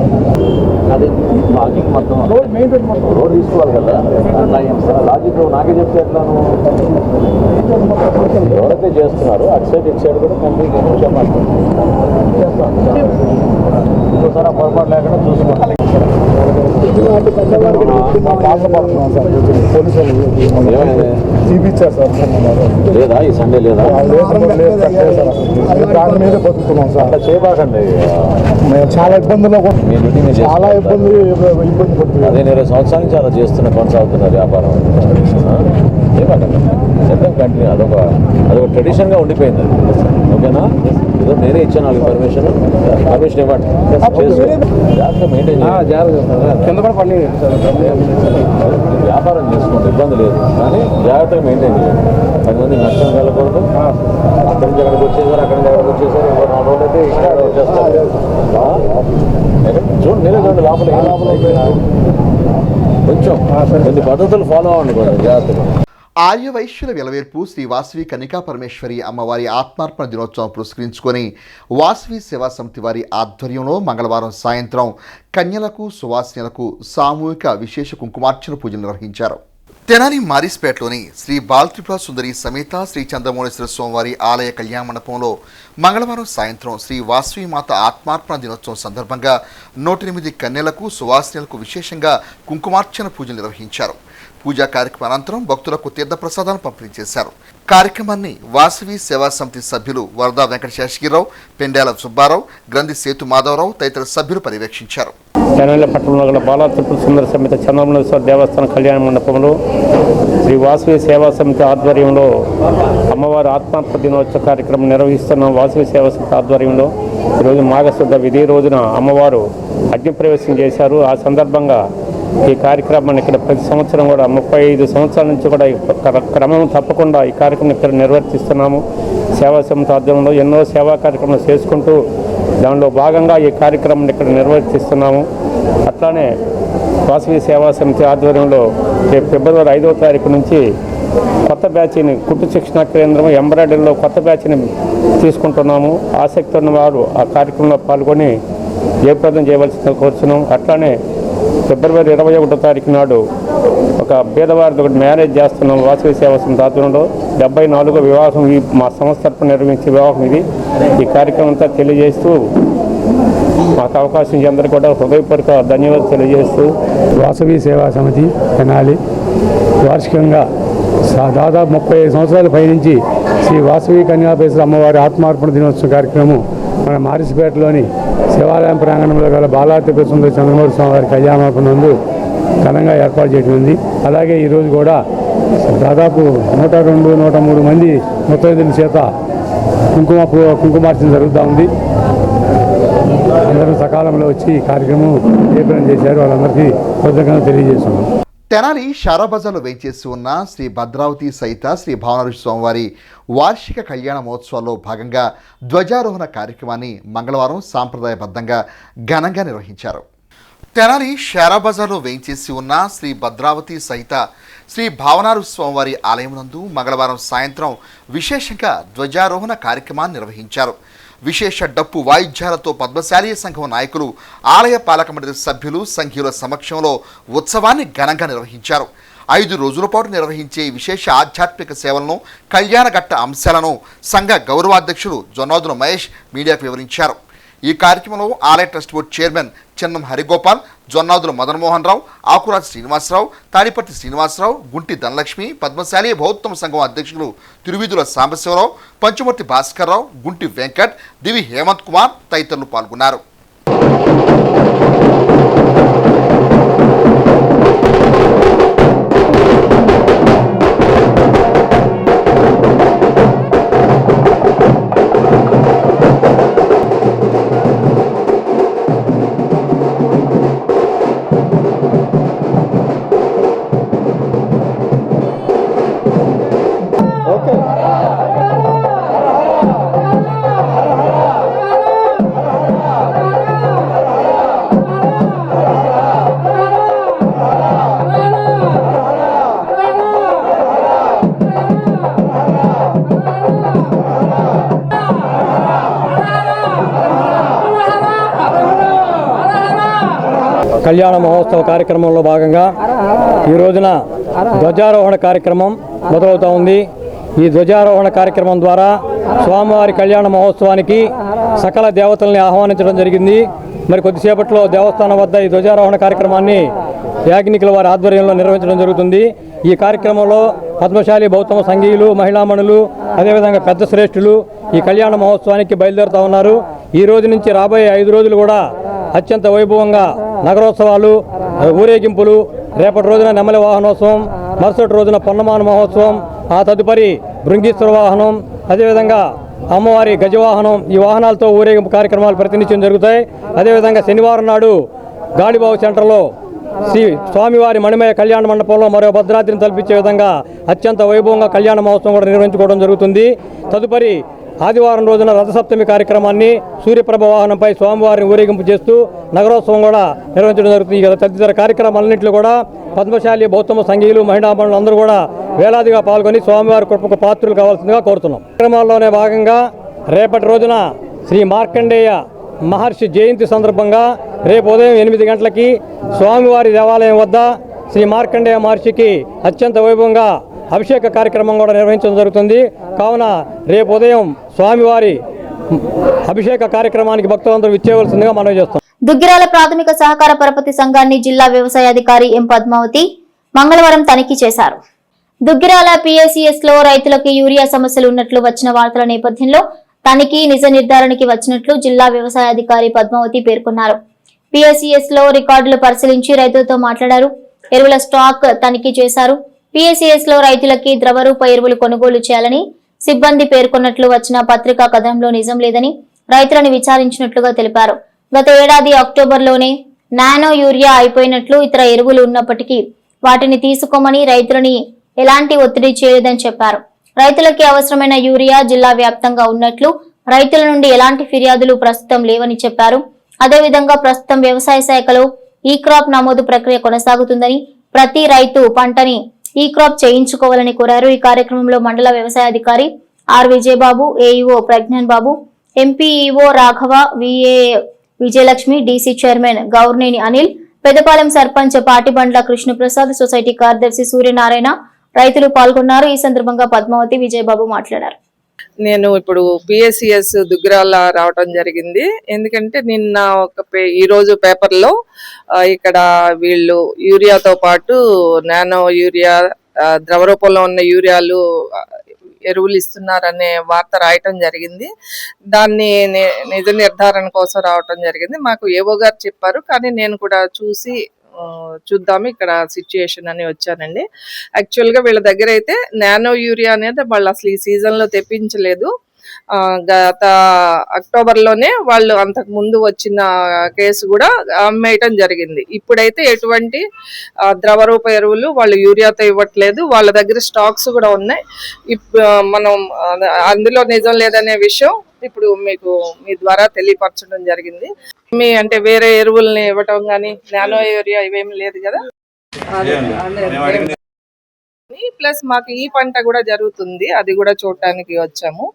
అదే లాజిక్ మొత్తం రోడ్ తీసుకోవాలి కదా, లాజిక్ నాకే చెప్తే ఎట్లాను ఎవరైతే చేస్తున్నారు అటు సైడ్ ఇటు సైడ్ కూడా కంప్లీట్ చెప్పాలి. ఇంకోసారి ఆ పొరపాటు లేకుండా చూసుకోవాలి. చూపించారు సార్, లేదా ఈ సండే లేదా దాని మీద బతుకుతున్నాం సార్. అట్లా చేయబాకండి, మేము చాలా ఇబ్బందులు చాలా ఇబ్బంది పడుతుంది. అదే 20 సంవత్సరాల నుంచి అలా చేస్తున్న కొనసాగుతున్నారు వ్యాపారం. చేయబాకండి, చెప్తాం కంటిన్యూ. అదొక ట్రెడిషన్గా ఉండిపోయింది. ఓకేనా? ఏదో నేనే ఇచ్చాను వాళ్ళకి పర్మిషన్ ఇవ్వండి, జాగ్రత్త మెయింటైన్ చేయాలి. వ్యాపారం చేసుకోండి, ఇబ్బంది లేదు, కానీ జాగ్రత్తగా మెయింటైన్ చేయండి. 10 మంది నష్టం వెళ్ళకూడదు. అక్కడి నుంచి ఎక్కడికి వచ్చేసారు, అక్కడి నుంచి ఎక్కడికి వచ్చేసారు, ఇంకో 4 రోజులు అయితే ఇక్కడ వచ్చేస్తారు. చూడండి, నేనే చూడండి లోపల ఏ లోపల కొంచెం కొన్ని పద్ధతులు ఫాలో అవ్వండి కొంచెం జాగ్రత్తగా. ఆర్యవైశ్యుల వెలవేర్పు శ్రీ వాసవి కన్నికా పరమేశ్వరి అమ్మవారి ఆత్మార్పణ దినోత్సవం పురస్కరించుకొని వాసవి సేవా సమితి వారి ఆధ్వర్యంలో మంగళవారం సాయంత్రం కన్యలకు సువాసినులకు సామూహిక విశేష కుంకుమార్చన పూజలు నిర్వహించారు. తెనాలి మారిస్పేటలోని శ్రీ బాలత్రిపుర సుందరి సమేత శ్రీ చంద్రమౌళేశ్వర స్వామివారి ఆలయ కళ్యాణ మండపంలో మంగళవారం సాయంత్రం శ్రీ వాసవి మాత ఆత్మార్పణ దినోత్సవం సందర్భంగా 108 కన్యలకు సువాసినులకు విశేషంగా కుంకుమార్చన పూజలు నిర్వహించారు. పూజా కార్యక్రమం అనంతరం భక్తులకు తీర్థప్రసాదాలను పంపిణీ చేశారు. కార్యక్రమాన్ని వాసవి సేవా సమితి సభ్యులు వరదా వెంకట శేషగిరిరావు, పెండాల సుబ్బారావు, గ్రంథి సేతు మాధవరావు తదితర సభ్యులు పర్యవేక్షించారు. తెనాలి పట్టణంలో గల బాలత్రిపుర సుందర సమేత చంద్రమౌళేశ్వర దేవస్థాన కళ్యాణ మండపంలో శ్రీ వాసవి సేవా సమితి ఆధ్వర్యంలో అమ్మవారి ఆత్మార్పణ దినోత్సవ కార్యక్రమం నిర్వహిస్తున్న వాసవి సేవా సమితి ఆధ్వర్యంలో ఈరోజు మాఘశుద్ధ విధి రోజున అమ్మవారు అగ్నిప్రవేశం చేశారు. ఆ సందర్భంగా ఈ కార్యక్రమాన్ని ఇక్కడ ప్రతి సంవత్సరం కూడా 35 సంవత్సరాల నుంచి కూడా క్రమం తప్పకుండా ఈ కార్యక్రమం ఇక్కడ నిర్వర్తిస్తున్నాము. సేవా సమితి ఆధ్వర్యంలో ఎన్నో సేవా కార్యక్రమాలు చేసుకుంటూ దానిలో భాగంగా ఈ కార్యక్రమం ఇక్కడ నిర్వర్తిస్తున్నాము. అట్లానే వాసవి సేవా సమితి ఆధ్వర్యంలో రేపు ఫిబ్రవరి 5వ తారీఖు నుంచి కొత్త బ్యాచ్ని కుట్టు శిక్షణ కేంద్రం ఎంబ్రాయిడరీలో కొత్త బ్యాచ్ని తీసుకుంటున్నాము. ఆసక్తి ఉన్న వారు ఆ కార్యక్రమంలో పాల్గొని జయప్రదం చేయవలసిందిగా కోరుతున్నాం. అట్లానే ఫిబ్రవరి 21వ తారీఖు నాడు ఒక పేదవారితో ఒకటి మ్యారేజ్ చేస్తున్నాం వాసవి సేవా సమితి ఆధ్వర్యంలో. 74వ వివాహం ఈ మా సంస్థ తరపున నిర్వహించే వివాహం ఇది. ఈ కార్యక్రమం అంతా తెలియజేస్తూ మాకు అవకాశం ఇచ్చి అందరికీ కూడా హృదయపూర్వక ధన్యవాదాలు తెలియజేస్తూ వాసవి సేవా సమితి తెనాలి వార్షికంగా దాదాపు 35 సంవత్సరాల పైనుంచి శ్రీ వాసవి కన్యాపేశ్వర అమ్మవారి ఆత్మార్పణ దినోత్సవ కార్యక్రమం మన మారిసిపేటలోని శివాలయం ప్రాంగణంలో గల బాలాత్రిపుర సుందరి చంద్రమౌళి స్వామివారి కళ్యాణార్పణ నందు ఘనంగా ఏర్పాటు చేయడం ఉంది. అలాగే ఈరోజు కూడా దాదాపు 102, 103 మంది ముత్తైదుల చేత కుంకుమార్చన జరుగుతూ ఉంది. అందరూ సకాలంలో వచ్చి ఈ కార్యక్రమం జయప్రదం చేశారు. వాళ్ళందరికీ కృతజ్ఞతలు తెలియజేస్తున్నాం. తెనాలి షారాబజార్లో వేంచేసి ఉన్న శ్రీ భద్రావతి సహిత శ్రీ భావనారు స్వామివారి వార్షిక కళ్యాణ మహోత్సవాల్లో భాగంగా ధ్వజారోహణ కార్యక్రమాన్ని మంగళవారం సాంప్రదాయబద్ధంగా ఘనంగా నిర్వహించారు. తెనాలి షారాబజార్లో వేంచేసి ఉన్న శ్రీ భద్రావతి సహిత శ్రీ భావనారు స్వామివారి ఆలయం నందు మంగళవారం సాయంత్రం విశేషంగా ధ్వజారోహణ కార్యక్రమాన్ని నిర్వహించారు. విశేష డప్పు వాయిద్యాలతో పద్మశాలీయ సంఘం నాయకులు, ఆలయ పాలక మండలి సభ్యులు, సంఘీయుల సమక్షంలో ఉత్సవాన్ని ఘనంగా నిర్వహించారు. 5 రోజుల పాటు నిర్వహించే విశేష ఆధ్యాత్మిక సేవలను, కళ్యాణఘట్ట అంశాలను సంఘ గౌరవాధ్యక్షులు జొన్నాదుల మహేష్ మీడియాకు వివరించారు. ఈ కార్యక్రమంలో ఆలయ trust board chairman Chennam Harigopal, Jonnadula Madanmohan Rao, Akuraju Srinivasarao, Tadipatti Srinivasarao, Gunti Dhanalakshmi, Padmasali బౌద్ధమ సంఘం అధ్యక్షులు తిరువీధుల సాంబశివరావు, పంచమూర్తి భాస్కర్రావు, గుంటి వెంకట్, దివి హేమంత్ కుమార్ తదితరులు పాల్గొన్నారు. కళ్యాణ మహోత్సవ కార్యక్రమంలో భాగంగా ఈ రోజున ధ్వజారోహణ కార్యక్రమం మొదలవుతూ ఉంది. ఈ ధ్వజారోహణ కార్యక్రమం ద్వారా స్వామివారి కళ్యాణ మహోత్సవానికి సకల దేవతల్ని ఆహ్వానించడం జరిగింది. మరి కొద్దిసేపట్లో దేవస్థానం వద్ద ఈ ధ్వజారోహణ కార్యక్రమాన్ని యాజ్ఞికుల వారి ఆధ్వర్యంలో నిర్వహించడం జరుగుతుంది. ఈ కార్యక్రమంలో పద్మశాలి బౌద్ధమ సంఘీయులు, మహిళామణులు, అదేవిధంగా పెద్ద శ్రేష్ఠులు ఈ కళ్యాణ మహోత్సవానికి బయలుదేరుతూ ఉన్నారు. ఈ రోజు నుంచి రాబోయే 5 రోజులు కూడా అత్యంత వైభవంగా నగరోత్సవాలు, ఊరేగింపులు, రేపటి రోజున నెమలి వాహనోత్సవం, మరుసటి రోజున పొన్నమాన మహోత్సవం, ఆ తదుపరి భృంగీశ్వర వాహనం, అదేవిధంగా అమ్మవారి గజవాహనం, ఈ వాహనాలతో ఊరేగింపు కార్యక్రమాలు ప్రతినిత్యం జరుగుతాయి. అదేవిధంగా శనివారం నాడు గాడిబావు సెంటర్లో శ్రీ స్వామివారి మణిమయ కళ్యాణ మండపంలో మరో భద్రాద్రిని తలపించే విధంగా అత్యంత వైభవంగా కళ్యాణ మహోత్సవం కూడా నిర్వహించుకోవడం జరుగుతుంది. తదుపరి ఆదివారం రోజున రథసప్తమి కార్యక్రమాన్ని సూర్యప్రభ వాహనంపై స్వామివారిని ఊరేగింపు చేస్తూ నగరోత్సవం కూడా నిర్వహించడం జరుగుతుంది. తదితర కార్యక్రమాలన్నింటిలో కూడా పద్మశాలి బౌద్ధమ సంఘీయులు, మహిళామణులు అందరూ కూడా వేలాదిగా పాల్గొని స్వామివారి కృపకు పాత్రులు కావాల్సిందిగా కోరుతున్నాం. కార్యక్రమాల్లోనే భాగంగా రేపటి రోజున శ్రీ మార్కండేయ మహర్షి జయంతి సందర్భంగా రేపు ఉదయం 8 గంటలకి స్వామివారి దేవాలయం వద్ద శ్రీ మార్కండేయ మహర్షికి అత్యంత వైభవంగా అభిషేక కార్యక్రమం కూడా నిర్వహించడం జరుగుతుంది. కావున రేపు ఉదయం స్వామివారి అభిషేక కార్యక్రమానికి భక్తులందరూ విచ్చేయవలసిందిగా మనవి చేస్తాం. దుగ్గిరాల ప్రాథమిక సహకార పరపతి సంఘాన్ని జిల్లా వ్యవసాయాధికారి ఎం పద్మావతి మంగళవారం తనిఖీ చేశారు. దుగ్గిరాల పిఎస్సిఎస్ లో రైతులకు యూరియా సమస్యలు ఉన్నట్లు వచ్చిన వార్తల నేపథ్యంలో తనిఖీ నిజ నిర్ధారణకి వచ్చినట్లు జిల్లా వ్యవసాయాధికారి పద్మావతి పేర్కొన్నారు. పిఎస్సిఎస్ లో రికార్డులు పరిశీలించి రైతులతో మాట్లాడారు. ఎరువుల స్టాక్ తనిఖీ చేశారు. పిఎస్సిఎస్ లో రైతులకి ద్రవరూప ఎరువులు కొనుగోలు చేయాలని సిబ్బంది పేర్కొన్నట్లు వచ్చిన పత్రికా కథనంలో నిజం లేదని రైతులను విచారించినట్లుగా తెలిపారు. గత ఏడాది అక్టోబర్లోనే నానో యూరియా అయిపోయినట్లు, ఇతర ఎరువులు ఉన్నప్పటికీ వాటిని తీసుకోమని రైతులని ఎలాంటి ఒత్తిడి చేయలేదని చెప్పారు. రైతులకి అవసరమైన యూరియా జిల్లా వ్యాప్తంగా ఉన్నట్లు, రైతుల నుండి ఎలాంటి ఫిర్యాదులు ప్రస్తుతం లేవని చెప్పారు. అదేవిధంగా ప్రస్తుతం వ్యవసాయ శాఖలో ఈ క్రాప్ నమోదు ప్రక్రియ కొనసాగుతుందని, ప్రతి రైతు పంటని ఈ క్రాప్ చేయించుకోవాలని కోరారు. ఈ కార్యక్రమంలో మండల వ్యవసాయాధికారి R Vijayababu, AEO Pragnan Babu, MPEO Raghava, VA Vijayalakshmi, DC chairman Gourneni Anil, Pedapalem sarpanch Patibandla Krishnaprasad, society కార్యదర్శి సూర్యనారాయణ రైతులు పాల్గొన్నారు. ఈ సందర్భంగా పద్మావతి, విజయబాబు మాట్లాడారు. నేను ఇప్పుడు పిఎస్సిఎస్ దుగ్గిరాల రావటం జరిగింది. ఎందుకంటే నిన్న ఈరోజు పేపర్లో ఇక్కడ వీళ్ళు యూరియాతో పాటు నానో యూరియా, ద్రవ రూపంలో ఉన్న యూరియాలు ఎరువులు ఇస్తున్నారనే వార్త రాయటం జరిగింది. దాన్ని నిజ నిర్ధారణ కోసం రావటం జరిగింది. మాకు ఏవో గారు చెప్పారు, కానీ నేను కూడా చూద్దాము ఇక్కడ సిచ్యుయేషన్ అని వచ్చానండి. యాక్చువల్గా వీళ్ళ దగ్గర అయితే నానో యూరియా అనేది వాళ్ళు అసలు ఈ సీజన్లో తెప్పించలేదు. గత అక్టోబర్లోనే వాళ్ళు అంతకు ముందు వచ్చిన కేసు కూడా అమ్మేయటం జరిగింది. ఇప్పుడైతే ఎటువంటి ద్రవరూప ఎరువులు వాళ్ళు యూరియాతో ఇవ్వట్లేదు, వాళ్ళ దగ్గర స్టాక్స్ కూడా ఉన్నాయి. మనం అందులో నిజం లేదనే విషయం ఇప్పుడు మీకు మీ ద్వారా తెలియపరచడం జరిగింది. అంటే వేరే ఎరువుల్ని ఇవ్వటం కానీ నానో యూరియా ఇవేమి లేదు కదా. ప్లస్ మాకు ఈ పంట కూడా జరుగుతుంది, అది కూడా చూడటానికి వచ్చాము.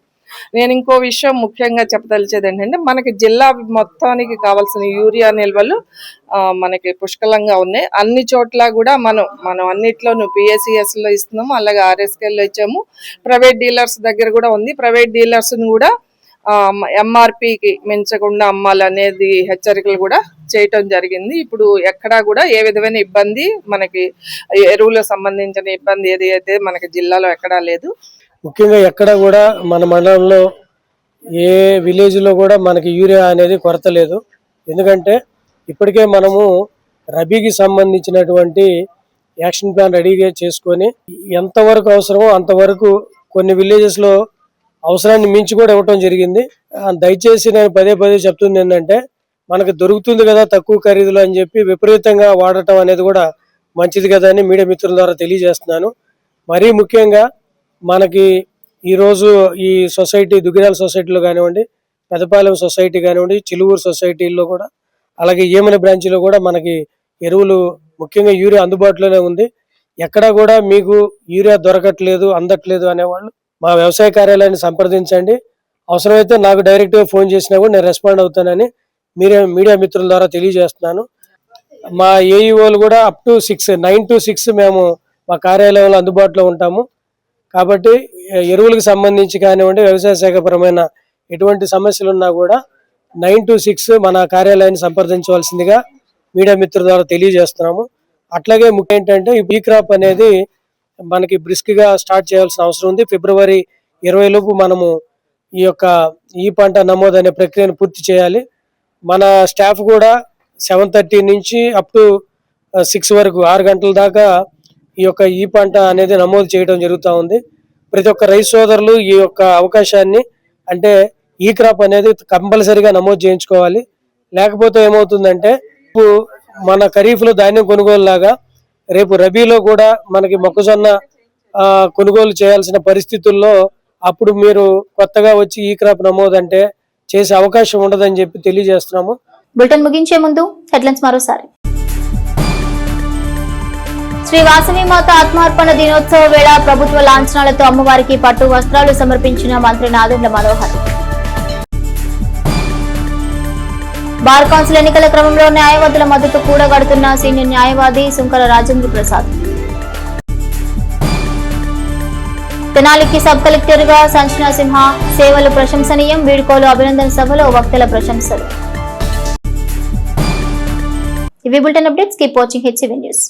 నేను ఇంకో విషయం ముఖ్యంగా చెప్పదలిచేది ఏంటంటే మనకి జిల్లా మొత్తానికి కావాల్సిన యూరియా నిల్వలు మనకి పుష్కలంగా ఉన్నాయి. అన్ని చోట్ల కూడా మనం అన్నిట్లోనూ PACSలో ఇస్తున్నాము, అలాగే RSKలో ఇచ్చాము. ప్రైవేట్ డీలర్స్ దగ్గర కూడా ఉంది. ప్రైవేట్ డీలర్స్ని కూడా MRPకి మించకుండా అమ్మాలనేది హెచ్చరికలు కూడా చేయటం జరిగింది. ఇప్పుడు ఎక్కడా కూడా ఏ విధమైన ఇబ్బంది మనకి ఎరువులకు సంబంధించిన ఇబ్బంది ఏది అయితే మనకి జిల్లాలో ఎక్కడా లేదు. ముఖ్యంగా ఎక్కడ కూడా మన మండలంలో ఏ విలేజ్లో కూడా మనకి యూరియా అనేది కొరత లేదు. ఎందుకంటే ఇప్పటికే మనము రబీకి సంబంధించినటువంటి యాక్షన్ ప్లాన్ రెడీగా చేసుకొని ఎంతవరకు అవసరమో అంతవరకు కొన్ని విలేజెస్లో అవసరాన్ని మించి కూడా ఇవ్వటం జరిగింది. దయచేసి నేను పదే చెప్తుంది ఏంటంటే మనకు దొరుకుతుంది కదా తక్కువ ఖరీదులో అని చెప్పి విపరీతంగా వాడటం అనేది కూడా మంచిది కదా అని మీడియా మిత్రుల ద్వారా తెలియజేస్తున్నాను. మరీ ముఖ్యంగా మనకి ఈరోజు ఈ సొసైటీ దుగ్గిరాల సొసైటీలో కానివ్వండి, పెదపాలెం సొసైటీ కానివ్వండి, చిలువూరు సొసైటీల్లో కూడా, అలాగే ఏమని బ్రాంచ్లో కూడా మనకి ఎరువులు ముఖ్యంగా యూరియా అందుబాటులోనే ఉంది. ఎక్కడా కూడా మీకు యూరియా దొరకట్లేదు అందట్లేదు అనేవాళ్ళు మా వ్యవసాయ కార్యాలయాన్ని సంప్రదించండి. అవసరమైతే నాకు డైరెక్ట్గా ఫోన్ చేసినా కూడా నేను రెస్పాండ్ అవుతానని మీడియా మిత్రుల ద్వారా తెలియజేస్తున్నాను. మా AEOలు కూడా అప్ టు 9 to 6 మేము మా కార్యాలయంలో అందుబాటులో ఉంటాము. కాబట్టి ఎరువులకు సంబంధించి కానివ్వండి, వ్యవసాయ శాఖపరమైన ఎటువంటి సమస్యలు ఉన్నా కూడా 9 to 6 మన కార్యాలయాన్ని సంప్రదించవలసిందిగా మీడియా మిత్రుల ద్వారా తెలియజేస్తున్నాము. అట్లాగే ముఖ్యం ఏంటంటే ఈ క్రాప్ అనేది మనకి బ్రిస్క్గా స్టార్ట్ చేయాల్సిన అవసరం ఉంది. ఫిబ్రవరి 20 లోపు మనము ఈ పంట నమోదు అనే ప్రక్రియను పూర్తి చేయాలి. మన స్టాఫ్ కూడా 7:30 నుంచి అప్ టు 6 వరకు 6 గంటల దాకా ఈ పంట అనేది నమోదు చేయడం జరుగుతూ ఉంది. ప్రతి ఒక్క రైతు సోదరులు ఈ అవకాశాన్ని అంటే ఈ క్రాప్ అనేది కంపల్సరీగా నమోదు చేయించుకోవాలి. లేకపోతే ఏమవుతుందంటే మన ఖరీఫ్లో ధాన్యం కొనుగోలు లాగా రేపు రబీలో కూడా మనకి మొక్కజొన్న కొనుగోలు చేయాల్సిన పరిస్థితుల్లో అప్పుడు మీరు కొత్తగా వచ్చి ఈ క్రాప్ నమోదు అంటే చేసే అవకాశం ఉండదని చెప్పి తెలియజేస్తున్నాము. బులెటిన్ ముగించే ముందు హెడ్లైన్స్ మరోసారి. శ్రీ వాసవి మాత ఆత్మార్పణ దినోత్సవ వేళ ప్రభుత్వ లాంఛనాలతో అమ్మవారికి పట్టు వస్త్రాలు సమర్పించిన మంత్రి నాదెండ్ల మనోహర్. బార్ కౌన్సిల్ ఎన్నికల క్రమంలో న్యాయవాదుల మద్దతు కూడగడుతున్న సీనియర్ న్యాయవాది సుంకర రాజేంద్ర ప్రసాద్. తెనాలికి సబ్ కలెక్టర్ గా సంచనా సింహ సేవలు ప్రశంసనీయం, వీడ్కోలు అభినందన సభలో వక్తల ప్రశంసలు. ఇవి bulletin updates. Keep watching HCV news.